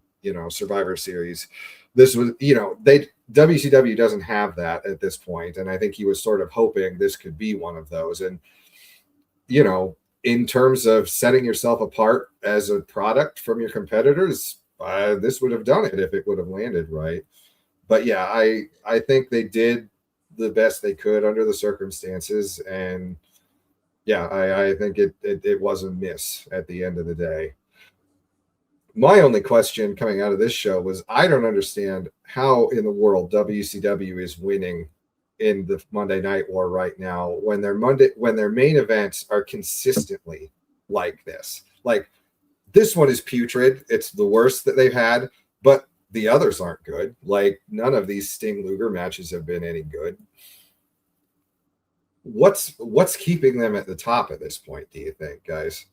Speaker 2: Survivor Series. This was, WCW doesn't have that at this point, and I think he was sort of hoping this could be one of those. And, in terms of setting yourself apart as a product from your competitors, this would have done it if it would have landed right. But yeah, I think they did the best they could under the circumstances, and yeah, I think it was a miss at the end of the day. My only question coming out of this show was, I don't understand how in the world WCW is winning in the Monday Night War right now when their main events are consistently like this. Like, this one is putrid. It's the worst that they've had, but the others aren't good. Like, none of these Sting Luger matches have been any good. What's keeping them at the top at this point, do you think, guys?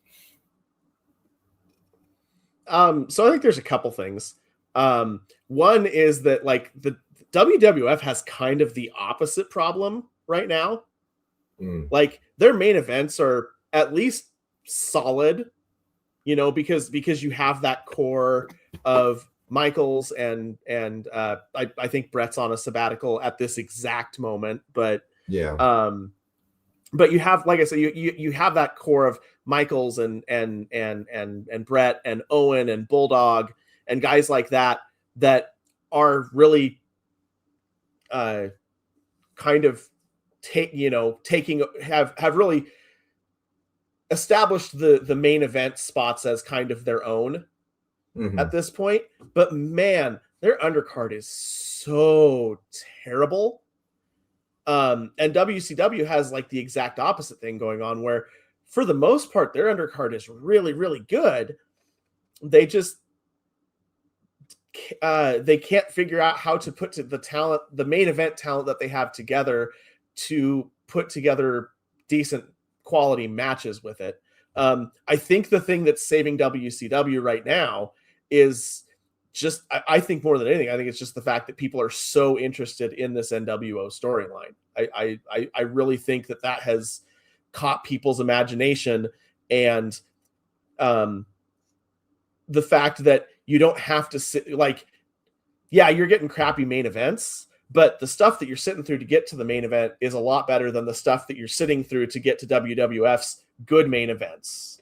Speaker 4: So I think there's a couple things. One is that, like, the WWF has kind of the opposite problem right now. Like, their main events are at least solid, because you have that core of Michaels and I think Brett's on a sabbatical at this exact moment, but you have, like I said, you have that core of Michaels and Brett and Owen and Bulldog and guys like that are really kind of have really established the main event spots as kind of their own at this point. But man, their undercard is so terrible. And WCW has like the exact opposite thing going on, where for the most part, their undercard is really, really good. They just, they can't figure out how to put the main event talent that they have together to put together decent quality matches with it. I think the thing that's saving WCW right now is just, I think more than anything, I think it's just the fact that people are so interested in this NWO storyline. I really think that has caught people's imagination, and the fact that you don't have to sit, like, yeah, you're getting crappy main events, but the stuff that you're sitting through to get to the main event is a lot better than the stuff that you're sitting through to get to WWF's good main events.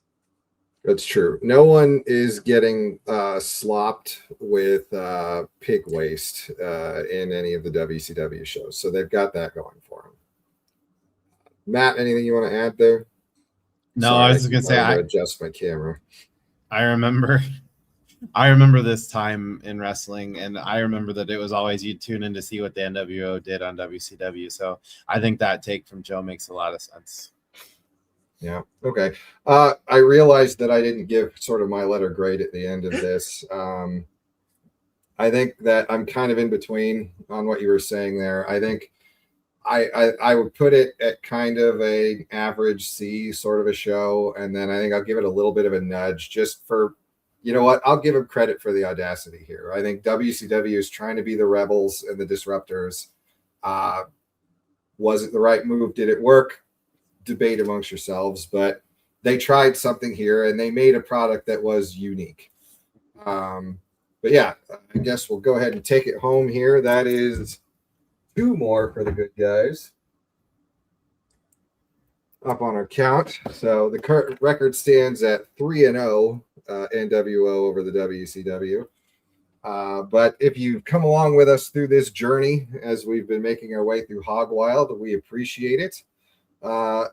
Speaker 2: That's true. No one is getting slopped with pig waste in any of the WCW shows, so they've got that going for them. Matt, anything you want to add there?
Speaker 3: No,
Speaker 2: Sorry,
Speaker 3: I was just gonna say, I
Speaker 2: adjust my camera.
Speaker 3: I remember this time in wrestling, and I remember that it was always you'd tune in to see what the NWO did on WCW. So I think that take from Joe makes a lot of sense.
Speaker 2: Yeah. Okay. I realized that I didn't give sort of my letter grade at the end of this. I think that I'm kind of in between on what you were saying there. I think I would put it at kind of a average C sort of a show, and then I think I'll give it a little bit of a nudge just for, you know what, I'll give them credit for the audacity here. I think WCW is trying to be the rebels and the disruptors. Was it the right move? Did it work? Debate amongst yourselves, but they tried something here and they made a product that was unique. But yeah, I guess we'll go ahead and take it home here. That is 2 more for the good guys up on our count. So the current record stands at 3-0 NWO over the WCW. But if you've come along with us through this journey as we've been making our way through Hog Wild, we appreciate it.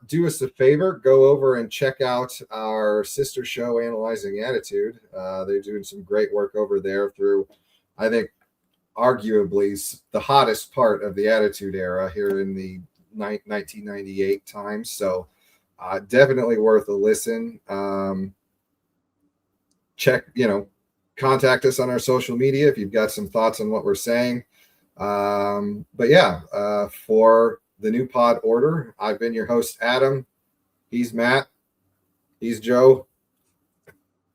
Speaker 2: Do us a favor, go over and check out our sister show, Analyzing Attitude. They're doing some great work over there through, I think, arguably the hottest part of the Attitude Era here in the 1998 times. So definitely worth a listen. Contact us on our social media if you've got some thoughts on what we're saying. But yeah, for the New Pod Order, I've been your host, Adam. He's Matt. He's Joe.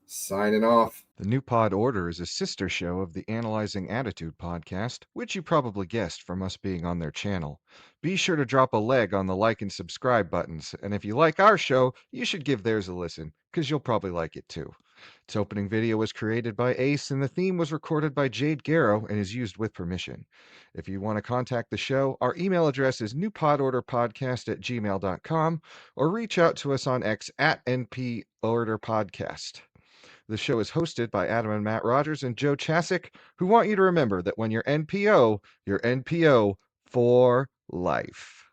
Speaker 2: Signing off.
Speaker 6: The New Pod Order is a sister show of the Analyzing Attitude podcast, which you probably guessed from us being on their channel. Be sure to drop a leg on the like and subscribe buttons, and if you like our show, you should give theirs a listen, because you'll probably like it too. Its opening video was created by Ace, and the theme was recorded by Jade Garrow and is used with permission. If you want to contact the show, our email address is newpodorderpodcast@gmail.com, or reach out to us on X at NPOrderPodcast. The show is hosted by Adam and Matt Rogers and Joe Chasick, who want you to remember that when you're NPO for life.